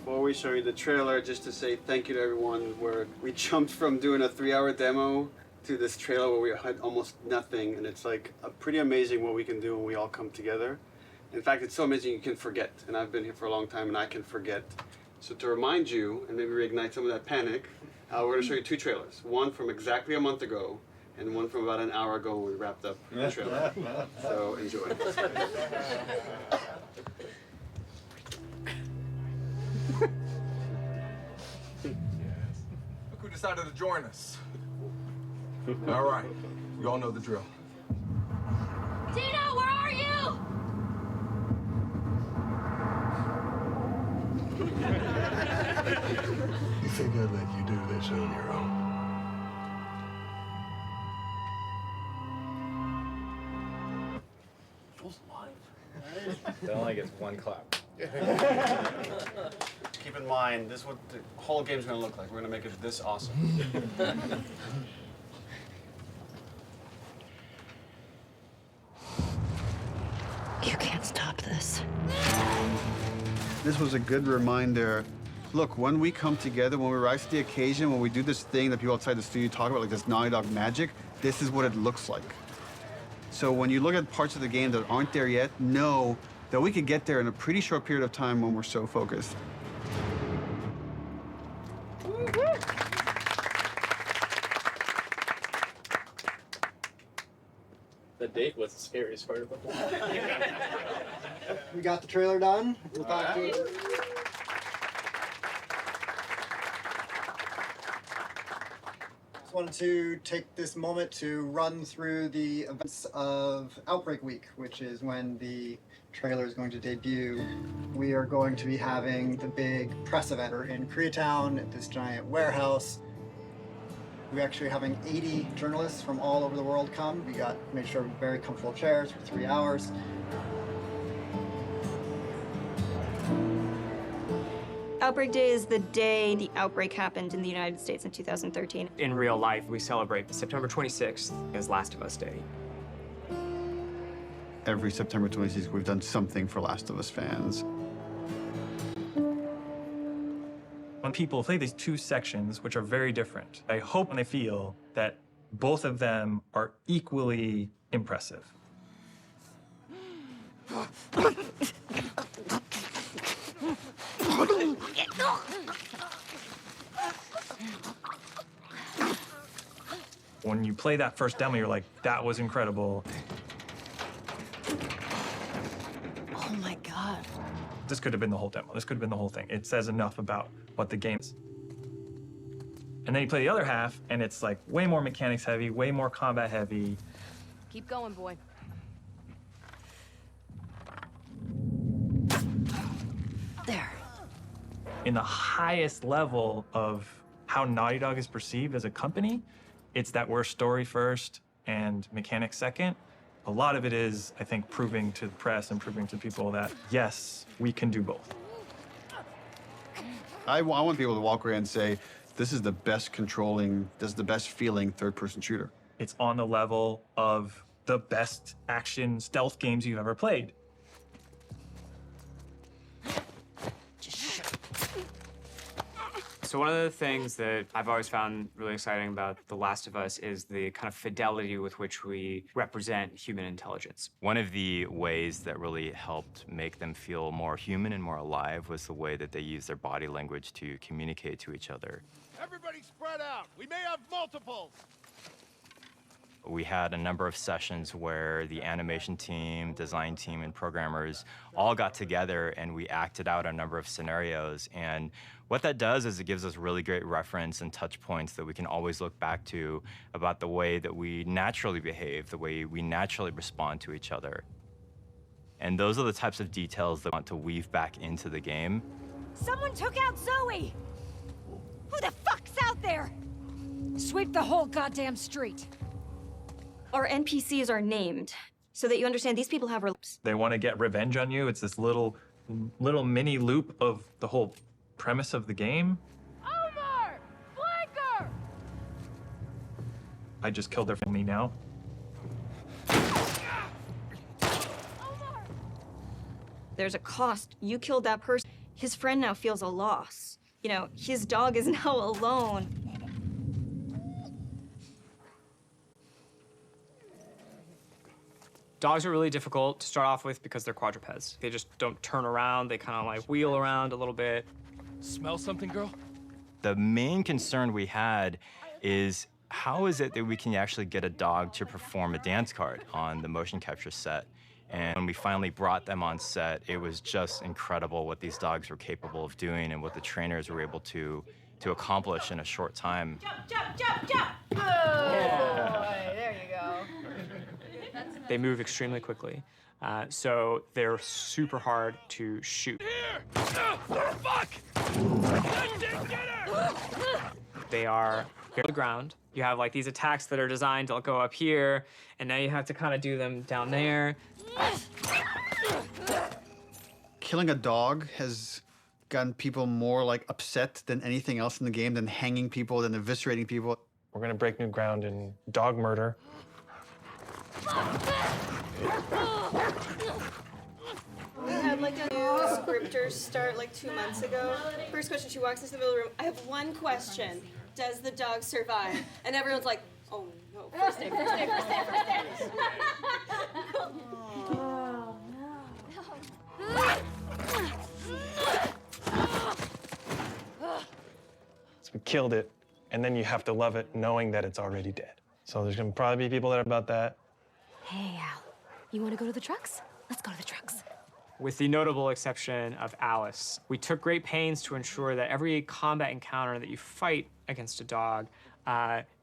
Before we show you the trailer, just to say thank you to everyone, where we jumped from doing a 3-hour demo to this trailer where we had almost nothing, and it's like pretty amazing what we can do when we all come together. In fact, it's so amazing you can forget. And I've been here for a long time and I can forget. So to remind you and maybe reignite some of that panic, we're going to show you 2 trailers. One from exactly a month ago and one from about an hour ago when we wrapped up the trailer. So enjoy. Look who decided to join us. All right, you all know the drill. Tito, where are you? You think I'd let you do this on your own? That only gets 1 clap. Keep in mind, this is what the whole game's going to look like. We're going to make it this awesome. You can't stop this. This was a good reminder. Look, when we come together, when we rise to the occasion, when we do this thing that people outside the studio talk about, like this Naughty Dog magic, this is what it looks like. So when you look at parts of the game that aren't there yet, know that we could get there in a pretty short period of time when we're so focused. The date was the scariest part of it. We got the trailer done. We'll talk to it. Just wanted to take this moment to run through the events of Outbreak Week, which is when the trailer is going to debut. We are going to be having the big press event in Koreatown at this giant warehouse. We're actually having 80 journalists from all over the world come. We made sure very comfortable chairs for 3 hours. Outbreak Day is the day the outbreak happened in the United States in 2013. In real life, we celebrate September 26th as Last of Us Day. Every September 26th, we've done something for Last of Us fans. When people play these 2 sections, which are very different, I hope and I feel that both of them are equally impressive. When you play that first demo, you're like, that was incredible. Oh my God. This could have been the whole demo. This could have been the whole thing. It says enough about what the game is. And then you play the other half, and it's like way more mechanics heavy, way more combat heavy. Keep going, boy. There. In the highest level of how Naughty Dog is perceived as a company, it's that we're story first and mechanics second. A lot of it is, I think, proving to the press and proving to people that, yes, we can do both. I want people to walk away and say, this is the best controlling, this is the best feeling third-person shooter. It's on the level of the best action stealth games you've ever played. So one of the things that I've always found really exciting about The Last of Us is the kind of fidelity with which we represent human intelligence. One of the ways that really helped make them feel more human and more alive was the way that they use their body language to communicate to each other. Everybody spread out. We may have multiples. We had a number of sessions where the animation team, design team, and programmers all got together and we acted out a number of scenarios. And what that does is it gives us really great reference and touch points that we can always look back to about the way that we naturally behave, the way we naturally respond to each other. And those are the types of details that we want to weave back into the game. Someone took out Zoe! Who the fuck's out there? Sweep the whole goddamn street. Our NPCs are named so that you understand these people have relationships. They want to get revenge on you. It's this little mini loop of the whole premise of the game. Omar! Blanker! I just killed their family now. There's a cost. You killed that person. His friend now feels a loss. You know, his dog is now alone. Dogs are really difficult to start off with because they're quadrupeds. They just don't turn around. They kind of like wheel around a little bit. Smell something, girl? The main concern we had is how is it that we can actually get a dog to perform a dance card on the motion capture set? And when we finally brought them on set, it was just incredible what these dogs were capable of doing and what the trainers were able to accomplish in a short time. Jump! Good boy, there you go. They move extremely quickly, so they're super hard to shoot. Fuck! They are on the ground. You have like these attacks that are designed to go up here, and now you have to kind of do them down there. Killing a dog has gotten people more like upset than anything else in the game, than hanging people, than eviscerating people. We're gonna break new ground in dog murder. We had like a new scripter start like 2 months ago. First question, she walks into the middle of the room. I have one question. Does the dog survive? And everyone's like, oh no, first day. Oh So we killed it, and then you have to love it knowing that it's already dead. So there's gonna probably be people that are about that. Hey, Al, you want to go to the trucks? Let's go to the trucks. With the notable exception of Alice, we took great pains to ensure that every combat encounter that you fight against a dog,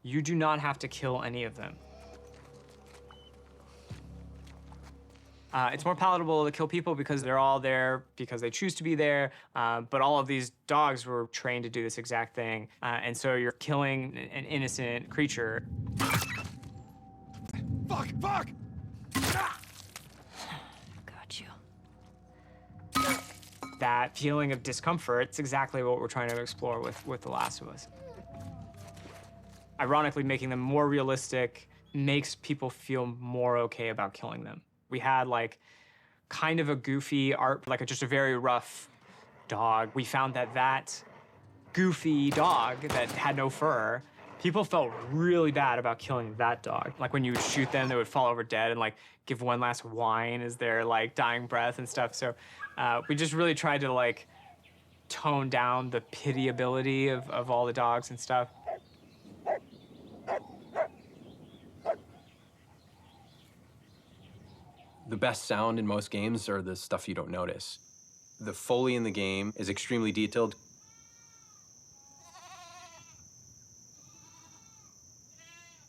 you do not have to kill any of them. It's more palatable to kill people because they're all there because they choose to be there, but all of these dogs were trained to do this exact thing, and so you're killing an innocent creature. Fuck! Got you. That feeling of discomfort, it's exactly what we're trying to explore with The Last of Us. Ironically, making them more realistic makes people feel more okay about killing them. We had like kind of a goofy art, like just a very rough dog. We found that goofy dog that had no fur, people felt really bad about killing that dog. Like when you would shoot them, they would fall over dead and like give one last whine as their like dying breath and stuff. So we just really tried to like tone down the pitiability of all the dogs and stuff. The best sound in most games are the stuff you don't notice. The Foley in the game is extremely detailed.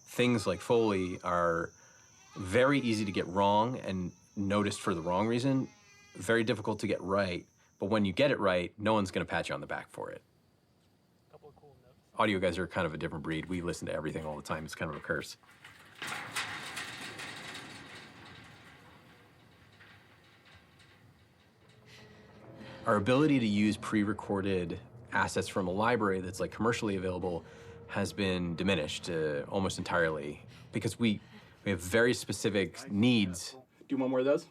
Things like Foley are very easy to get wrong and noticed for the wrong reason, very difficult to get right, but when you get it right, no one's gonna pat you on the back for it. Audio guys are kind of a different breed. We listen to everything all the time. It's kind of a curse. Our ability to use pre-recorded assets from a library that's like commercially available has been diminished almost entirely because we have very specific needs. Do one more of those?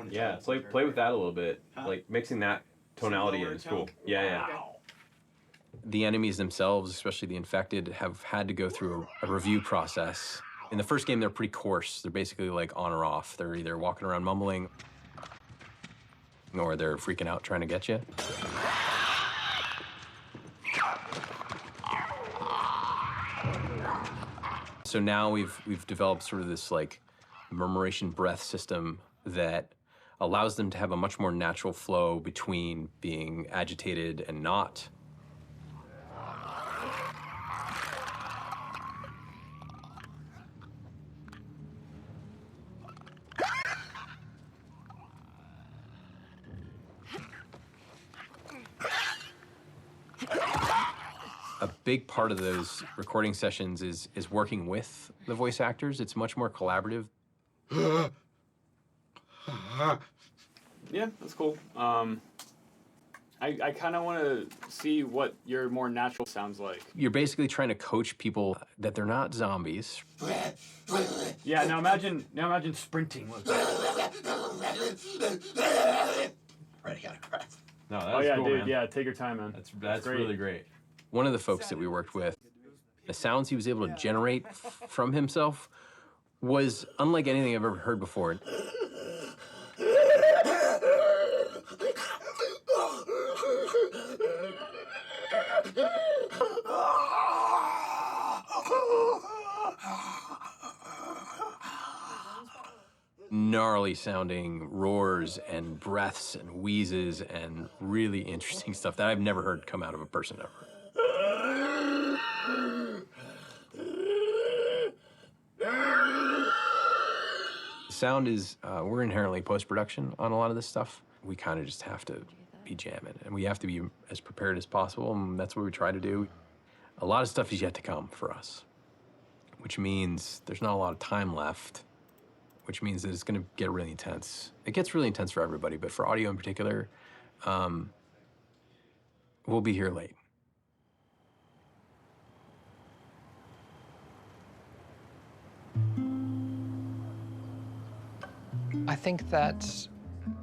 Yeah, play with that a little bit. Like mixing that tonality in is cool. Yeah. The enemies themselves, especially the infected, have had to go through a review process. In the first game, they're pretty coarse. They're basically like on or off. They're either walking around mumbling or they're freaking out trying to get you. So now we've developed sort of this like murmuration breath system that allows them to have a much more natural flow between being agitated and not. A big part of those recording sessions is working with the voice actors. It's much more collaborative. Yeah, that's cool. I kind of want to see what your more natural sounds like. You're basically trying to coach people that they're not zombies. Yeah, now imagine sprinting like that. Ready out of breath. No, Oh yeah, cool, dude. Man. Yeah, take your time, man. That's really great. One of the folks that we worked with, The sounds he was able to generate from himself was unlike anything I've ever heard before. Gnarly sounding roars and breaths and wheezes and really interesting stuff that I've never heard come out of a person ever. Sound is, we're inherently post-production on a lot of this stuff. We kind of just have to be jamming, and we have to be as prepared as possible, and that's what we try to do. A lot of stuff is yet to come for us, which means there's not a lot of time left, which means that it's gonna get really intense. It gets really intense for everybody, but for audio in particular, we'll be here late. I think that,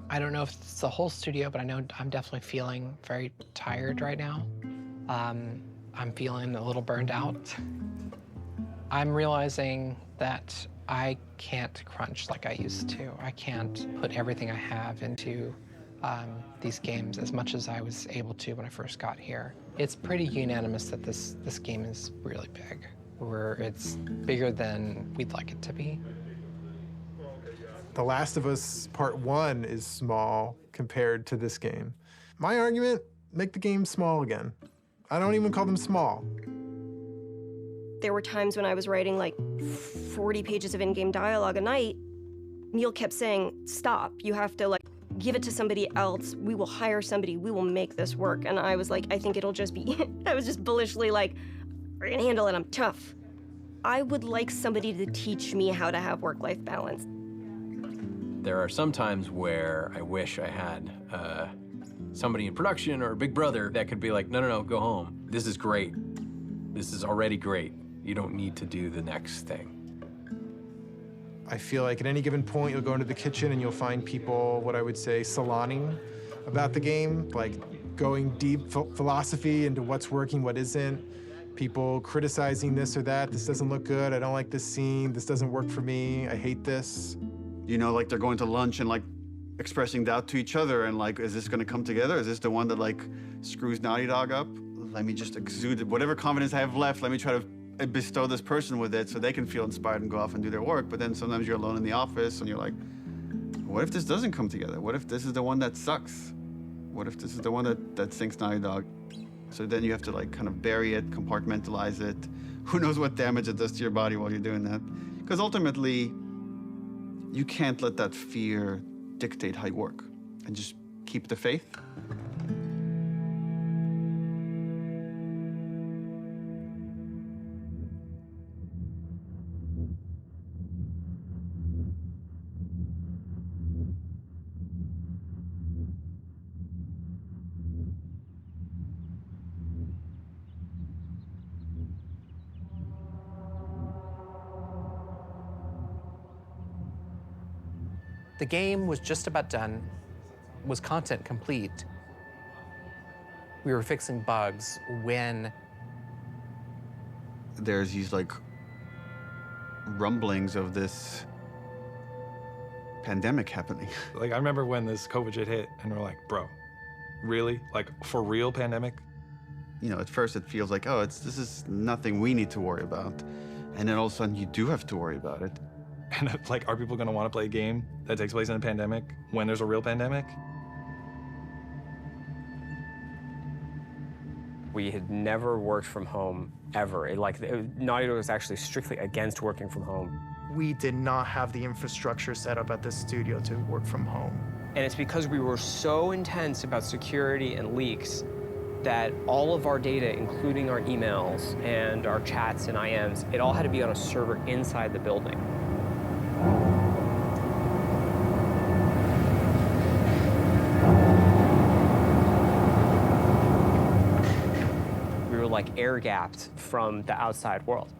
I don't know if it's the whole studio, but I know I'm definitely feeling very tired right now. I'm feeling a little burned out. I'm realizing that I can't crunch like I used to. I can't put everything I have into these games as much as I was able to when I first got here. It's pretty unanimous that this game is really big, where it's bigger than we'd like it to be. The Last of Us Part 1 is small compared to this game. My argument, make the game small again. I don't even call them small. There were times when I was writing like 40 pages of in-game dialogue a night. Neil kept saying, stop, you have to like give it to somebody else. We will hire somebody, we will make this work. And I was like, I think it'll just be, I was just bullishly like, I can handle it, I'm tough. I would like somebody to teach me how to have work-life balance. There are some times where I wish I had somebody in production or a big brother that could be like, no, no, no, go home. This is great. This is already great. You don't need to do the next thing. I feel like at any given point, you'll go into the kitchen and you'll find people, what I would say, salonning about the game, like going deep philosophy into what's working, what isn't. People criticizing this or that. This doesn't look good. I don't like this scene. This doesn't work for me. I hate this. You know, like they're going to lunch and like expressing doubt to each other and like, is this gonna come together? Is this the one that like screws Naughty Dog up? Let me just exude whatever confidence I have left. Let me try to bestow this person with it so they can feel inspired and go off and do their work. But then sometimes you're alone in the office and you're like, what if this doesn't come together? What if this is the one that sucks? What if this is the one that sinks Naughty Dog? So then you have to like kind of bury it, compartmentalize it. Who knows what damage it does to your body while you're doing that? Because ultimately, you can't let that fear dictate how you work, and just keep the faith. The game was just about done, was content complete. We were fixing bugs when there's these like rumblings of this pandemic happening. Like I remember when this COVID shit hit and we're like, bro, really? Like for real pandemic? You know, at first it feels like, oh, this is nothing we need to worry about. And then all of a sudden you do have to worry about it. And like, are people gonna wanna play a game that takes place in a pandemic when there's a real pandemic? We had never worked from home, ever. Naughty Dog was actually strictly against working from home. We did not have the infrastructure set up at the studio to work from home. And it's because we were so intense about security and leaks that all of our data, including our emails and our chats and IMs, it all had to be on a server inside the building. We were like air-gapped from the outside world.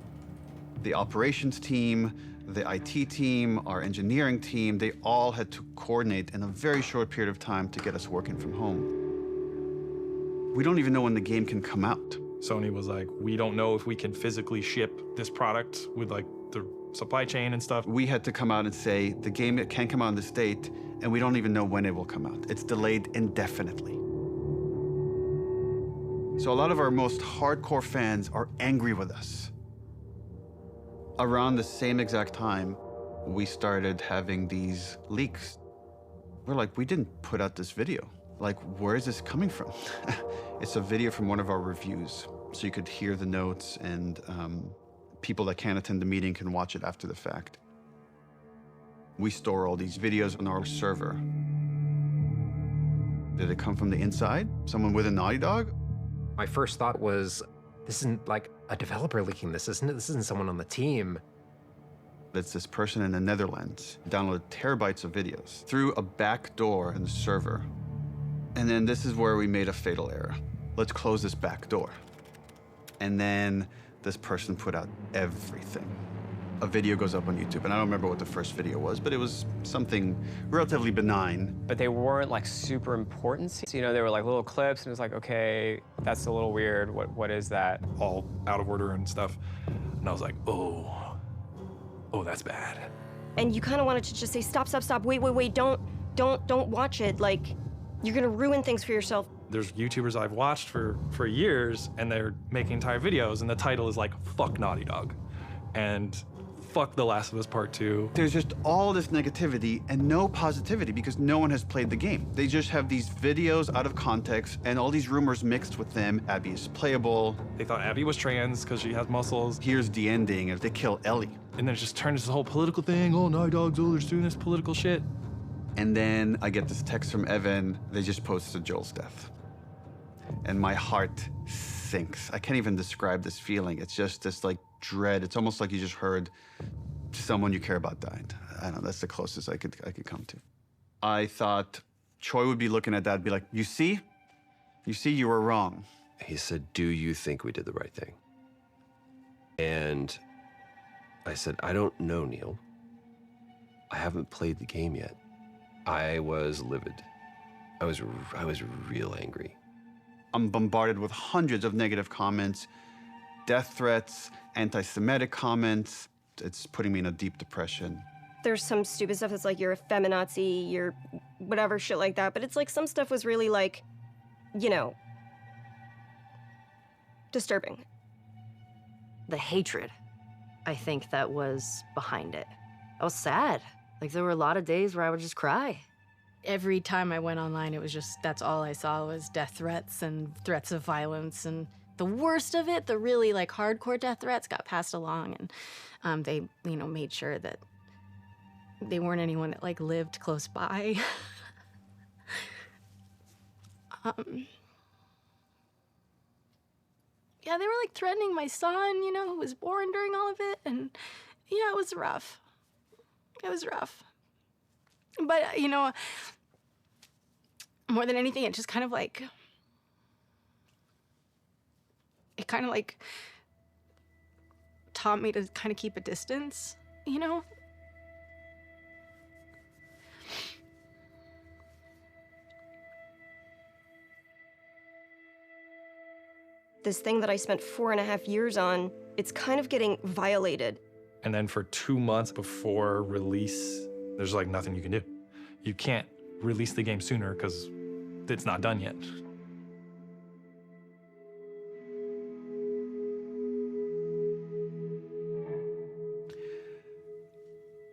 The operations team, the IT team, our engineering team, they all had to coordinate in a very short period of time to get us working from home. We don't even know when the game can come out. Sony was like, we don't know if we can physically ship this product with like the supply chain and stuff. We had to come out and say, the game can't come out in this date, and we don't even know when it will come out. It's delayed indefinitely. So a lot of our most hardcore fans are angry with us. Around the same exact time, we started having these leaks. We're like, we didn't put out this video. Like, where is this coming from? It's a video from one of our reviews. So you could hear the notes, and people that can't attend the meeting can watch it after the fact. We store all these videos on our server. Did it come from the inside? Someone with a Naughty Dog? My first thought was, this isn't like a developer leaking this, isn't it? This isn't someone on the team. It's this person in the Netherlands downloaded terabytes of videos through a back door in the server. And then this is where we made a fatal error. Let's close this back door. And then this person put out everything. A video goes up on YouTube, and I don't remember what the first video was, but it was something relatively benign. But they weren't like super important. So, you know, they were like little clips, and it was like, okay, that's a little weird. What is that? All out of order and stuff. And I was like, oh, that's bad. And you kind of wanted to just say, stop, wait, don't watch it. Like, you're gonna ruin things for yourself. There's YouTubers I've watched for years, and they're making entire videos, and the title is like, fuck Naughty Dog. And fuck The Last of Us Part 2. There's just all this negativity and no positivity because no one has played the game. They just have these videos out of context and all these rumors mixed with them. Abby is playable. They thought Abby was trans because she has muscles. Here's the ending, they kill Ellie. And then it just turned into this whole political thing. Oh, Naughty Dog's, they're doing this political shit. And then I get this text from Evan. They just posted Joel's death. And my heart sinks. I can't even describe this feeling. It's just this like dread. It's almost like you just heard someone you care about died. I don't know, that's the closest I could come to. I thought Troy would be looking at that and be like, you see, you were wrong. He said, do you think we did the right thing? And I said, I don't know, Neil. I haven't played the game yet. I was livid. I was real angry. I'm bombarded with hundreds of negative comments, death threats, anti-Semitic comments. It's putting me in a deep depression. There's some stupid stuff that's like, you're a feminazi, you're whatever shit like that. But it's like some stuff was really like, you know, disturbing. The hatred, I think, that was behind it. I was sad. Like, there were a lot of days where I would just cry. Every time I went online, it was just, that's all I saw was death threats and threats of violence. And the worst of it, the really like hardcore death threats got passed along, and they, you know, made sure that they weren't anyone that like lived close by. Yeah, they were like threatening my son, you know, who was born during all of it. And yeah, it was rough. It was rough. But, you know, more than anything, it just kind of like, it kind of like taught me to kind of keep a distance, you know? This thing that I spent 4.5 years on, it's kind of getting violated. And then for 2 months before release, there's like nothing you can do. You can't release the game sooner because it's not done yet.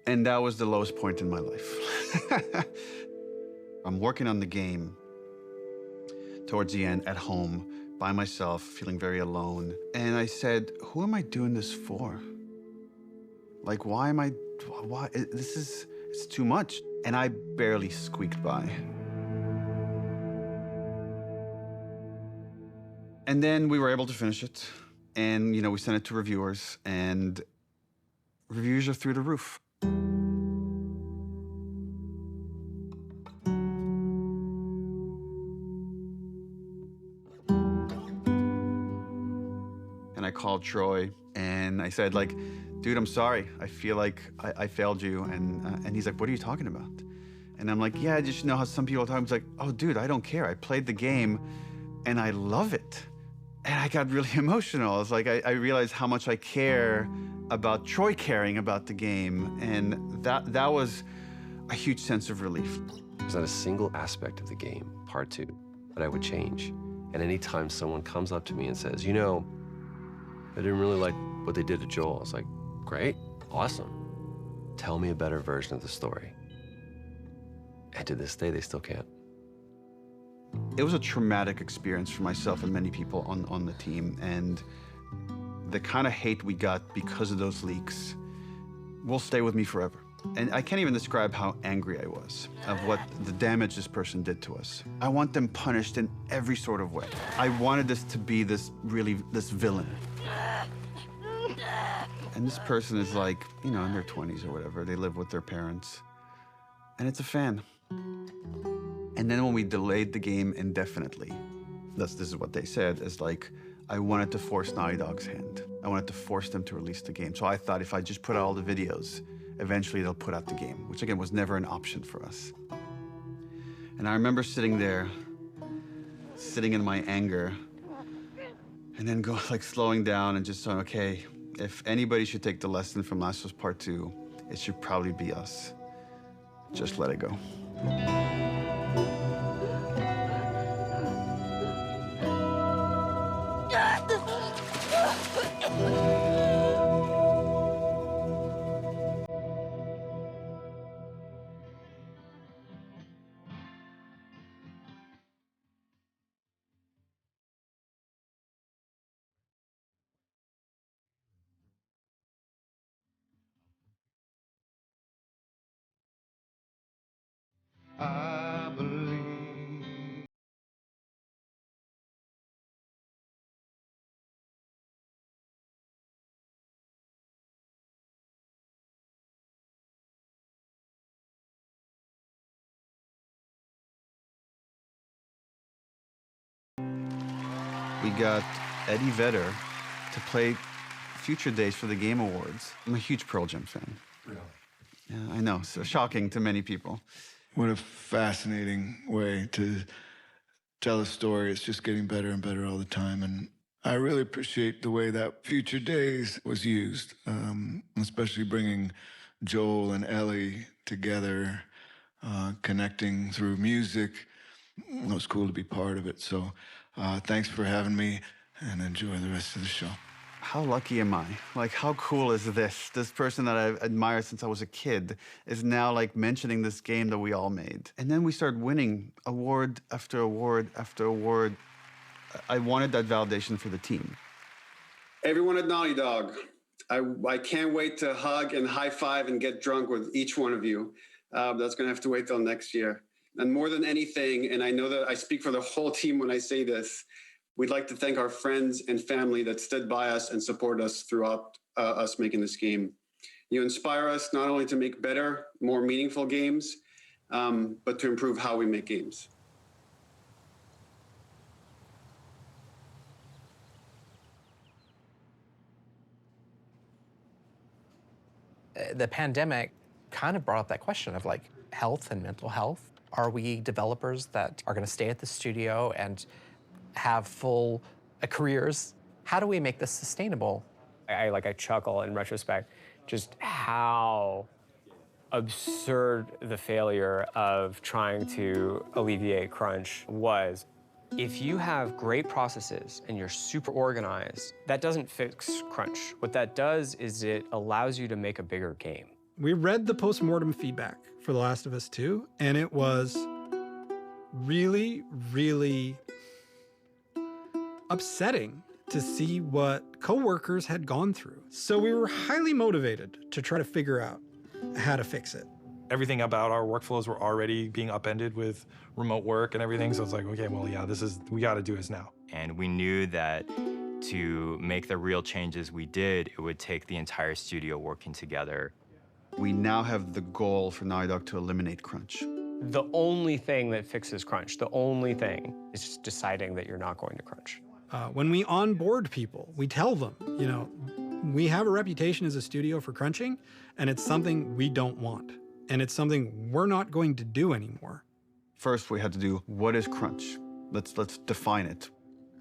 And that was the lowest point in my life. I'm working on the game towards the end at home by myself, feeling very alone. And I said, who am I doing this for? Like, why? It's too much. And I barely squeaked by. And then we were able to finish it. And, you know, we sent it to reviewers, and reviews are through the roof. And I called Troy, and I said, like, dude, I'm sorry. I feel like I failed you. And he's like, what are you talking about? And I'm like, yeah, I just know how some people talk. He's like, oh, dude, I don't care. I played the game, and I love it. And I got really emotional. I was like, I realized how much I care about Troy caring about the game, and that was a huge sense of relief. There's not a single aspect of the game, part 2, that I would change. And anytime someone comes up to me and says, you know, I didn't really like what they did to Joel, I was like, great, awesome. Tell me a better version of the story. And to this day, they still can't. It was a traumatic experience for myself and many people on the team, and the kind of hate we got because of those leaks will stay with me forever. And I can't even describe how angry I was of what the damage this person did to us. I want them punished in every sort of way. I wanted this to be this villain. And this person is like, you know, in their 20s or whatever. They live with their parents. And it's a fan. And then when we delayed the game indefinitely, this is what they said, is like, I wanted to force Naughty Dog's hand. I wanted to force them to release the game. So I thought if I just put out all the videos, eventually they'll put out the game, which again was never an option for us. And I remember sitting there, sitting in my anger, and then slowing down and just saying, okay, if anybody should take the lesson from Last of Us Part 2, it should probably be us. Just let it go. I believe. We got Eddie Vedder to play Future Days for the Game Awards. I'm a huge Pearl Jam fan. Really? Yeah, I know, so shocking to many people. What a fascinating way to tell a story. It's just getting better and better all the time. And I really appreciate the way that Future Days was used, especially bringing Joel and Ellie together, connecting through music. It was cool to be part of it. So thanks for having me, and enjoy the rest of the show. How lucky am I? Like, how cool is this? This person that I've admired since I was a kid is now like mentioning this game that we all made. And then we started winning award after award after award. I wanted that validation for the team. Everyone at Naughty Dog, I can't wait to hug and high five and get drunk with each one of you. That's gonna have to wait till next year. And more than anything, and I know that I speak for the whole team when I say this, we'd like to thank our friends and family that stood by us and supported us throughout us making this game. You inspire us not only to make better, more meaningful games, but to improve how we make games. The pandemic kind of brought up that question of like health and mental health. Are we developers that are going to stay at the studio and have full careers? How do we make this sustainable? I chuckle in retrospect, just how absurd the failure of trying to alleviate crunch was. If you have great processes and you're super organized, that doesn't fix crunch. What that does is it allows you to make a bigger game. We read the post-mortem feedback for The Last of Us 2, and it was really, really upsetting to see what coworkers had gone through. So we were highly motivated to try to figure out how to fix it. Everything about our workflows were already being upended with remote work and everything, so it's like, okay, well, yeah, we gotta do this now. And we knew that to make the real changes we did, it would take the entire studio working together. We now have the goal for Naughty Dog to eliminate crunch. The only thing that fixes crunch, the only thing, is just deciding that you're not going to crunch. When we onboard people, we tell them, you know, we have a reputation as a studio for crunching, and it's something we don't want. And it's something we're not going to do anymore. First, we had to do, what is crunch? Let's define it.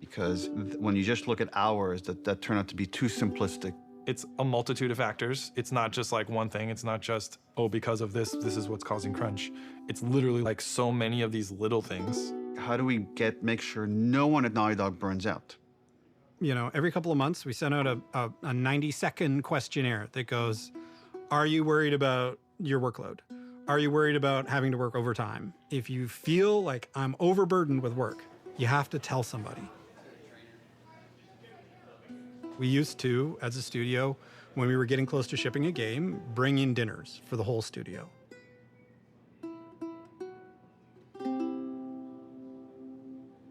because when you just look at hours, that turn out to be too simplistic. It's a multitude of factors. It's not just like one thing. It's not just, oh, because of this is what's causing crunch. It's literally like so many of these little things. How do we make sure no one at Naughty Dog burns out? You know, every couple of months, we send out a 90-second questionnaire that goes, are you worried about your workload? Are you worried about having to work overtime? If you feel like I'm overburdened with work, you have to tell somebody. We used to, as a studio, when we were getting close to shipping a game, bring in dinners for the whole studio.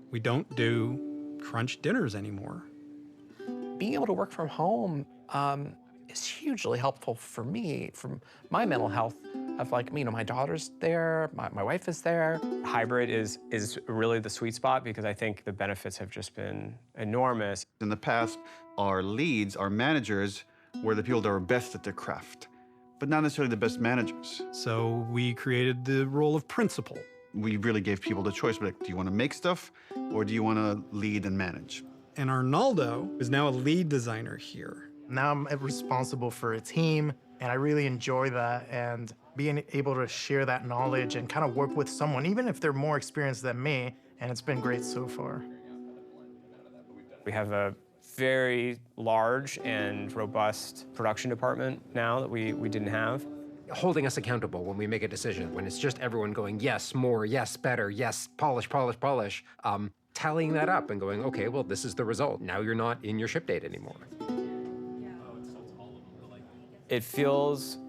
We don't do crunch dinners anymore. Being able to work from home is hugely helpful for me, for my mental health. Of like, you know, my daughter's there, my wife is there. Hybrid is really the sweet spot because I think the benefits have just been enormous. In the past, our leads, our managers, were the people that were best at their craft, but not necessarily the best managers. So we created the role of principal. We really gave people the choice, like, do you want to make stuff or do you want to lead and manage? And Arnaldo is now a lead designer here. Now I'm responsible for a team, and I really enjoy that. And being able to share that knowledge and kind of work with someone, even if they're more experienced than me, and it's been great so far. We have a very large and robust production department now that we didn't have. Holding us accountable when we make a decision, when it's just everyone going, yes, more, yes, better, yes, polish, polish, polish, tallying that up and going, okay, well, this is the result. Now you're not in your ship date anymore. It feels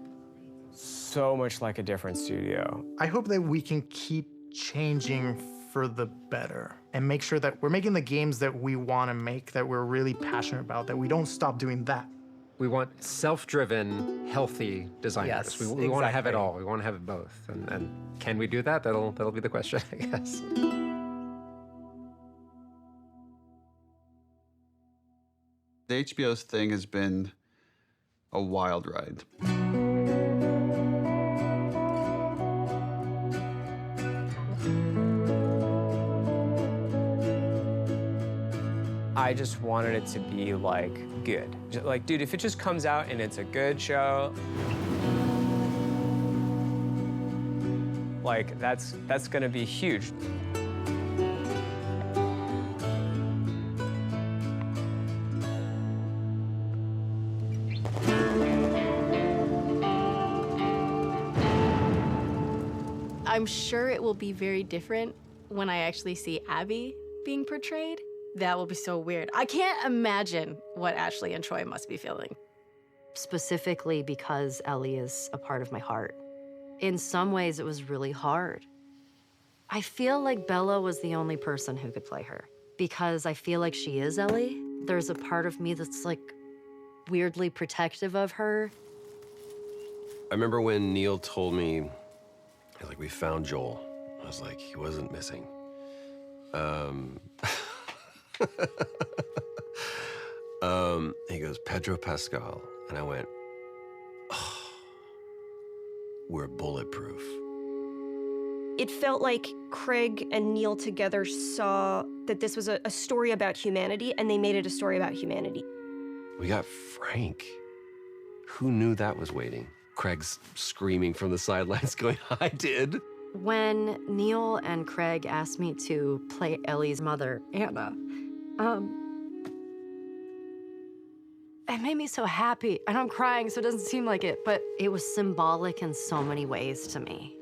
so much like a different studio. I hope that we can keep changing for the better and make sure that we're making the games that we want to make, that we're really passionate about, that we don't stop doing that. We want self-driven, healthy designers. Yes, we want to have it all. We want to have it both. And can we do that? That'll be the question, I guess. The HBO's thing has been a wild ride. I just wanted it to be like good. Like, dude, if it just comes out and it's a good show, like that's gonna be huge. I'm sure it will be very different when I actually see Abby being portrayed. That will be so weird. I can't imagine what Ashley and Troy must be feeling. Specifically because Ellie is a part of my heart. In some ways, it was really hard. I feel like Bella was the only person who could play her because I feel like she is Ellie. There's a part of me that's like weirdly protective of her. I remember when Neil told me, like, we found Joel. I was like, he wasn't missing. He goes, Pedro Pascal. And I went, oh, we're bulletproof. It felt like Craig and Neil together saw that this was a story about humanity, and they made it a story about humanity. We got Frank. Who knew that was waiting? Craig's screaming from the sidelines going, I did. When Neil and Craig asked me to play Ellie's mother, Anna, it made me so happy. And I'm crying, so it doesn't seem like it, but it was symbolic in so many ways to me.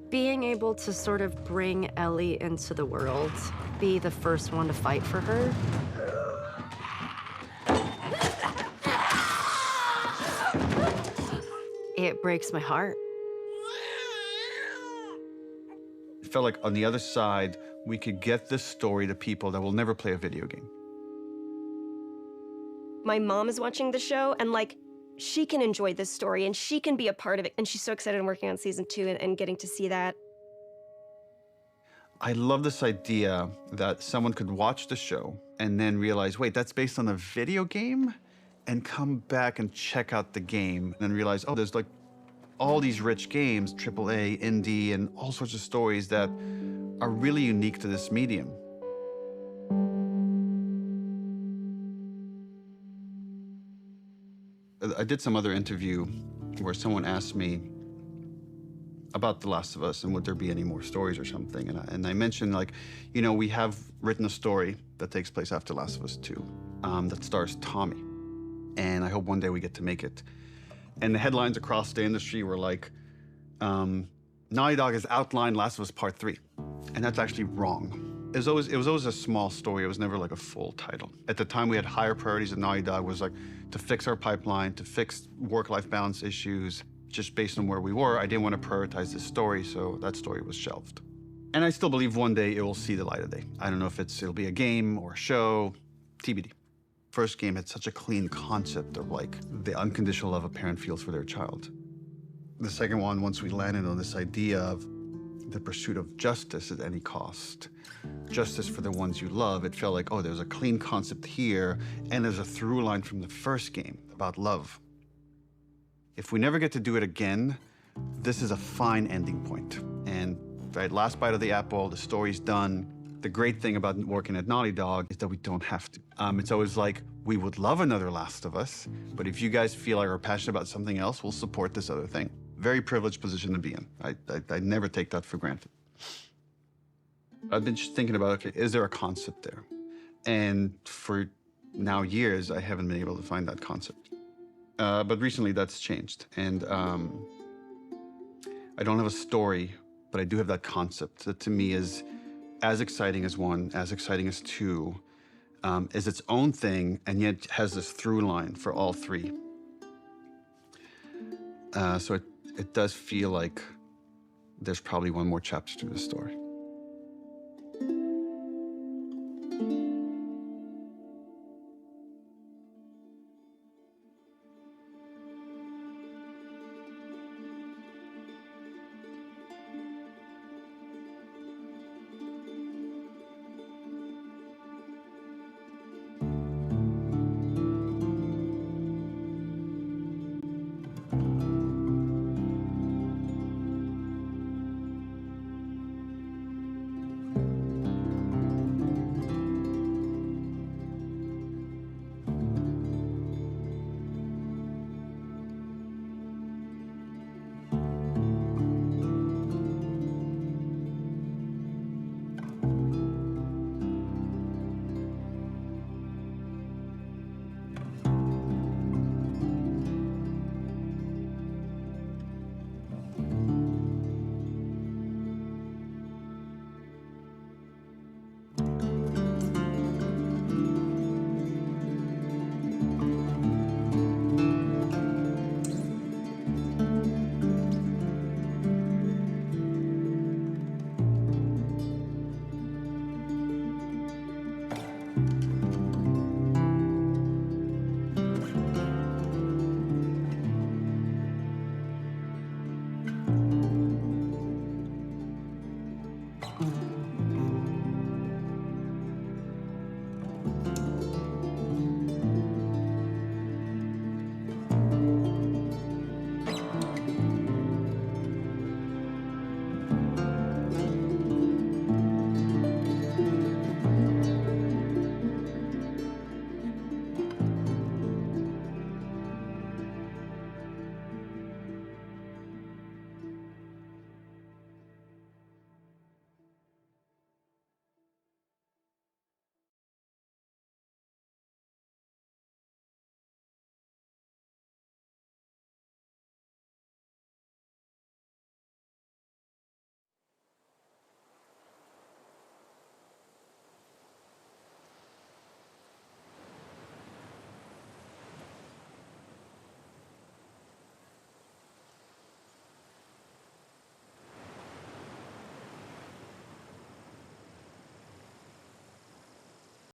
Being able to sort of bring Ellie into the world, be the first one to fight for her. It breaks my heart. It felt like on the other side, we could get this story to people that will never play a video game. My mom is watching the show, and like, she can enjoy this story and she can be a part of it. And she's so excited I'm working on season 2 and getting to see that. I love this idea that someone could watch the show and then realize, wait, that's based on a video game? And come back and check out the game and realize, oh, there's like all these rich games, AAA, indie, and all sorts of stories that are really unique to this medium. I did some other interview where someone asked me about The Last of Us and would there be any more stories or something. And I mentioned, like, you know, we have written a story that takes place after Last of Us 2 that stars Tommy. And I hope one day we get to make it. And the headlines across the industry were like, Naughty Dog has outlined Last of Us Part 3. And that's actually wrong. It was always a small story. It was never like a full title. At the time, we had higher priorities at Naughty Dog, was like to fix our pipeline, to fix work-life balance issues. Just based on where we were, I didn't want to prioritize this story, so that story was shelved. And I still believe one day it will see the light of day. I don't know if it'll be a game or a show, TBD. First game had such a clean concept of like the unconditional love a parent feels for their child. The second one, once we landed on this idea of the pursuit of justice at any cost, justice for the ones you love, it felt like, oh, there's a clean concept here, and there's a through line from the first game about love. If we never get to do it again, this is a fine ending point. And right, last bite of the apple, the story's done. The great thing about working at Naughty Dog is that we don't have to. It's always like, we would love another Last of Us, but if you guys feel like are passionate about something else, we'll support this other thing. Very privileged position to be in. I never take that for granted. I've been just thinking about, okay, is there a concept there? And for now years, I haven't been able to find that concept. But recently that's changed. And I don't have a story, but I do have that concept that to me is as exciting as 1, as exciting as 2, is its own thing, and yet has this through line for all 3. So it does feel like there's probably one more chapter to the story.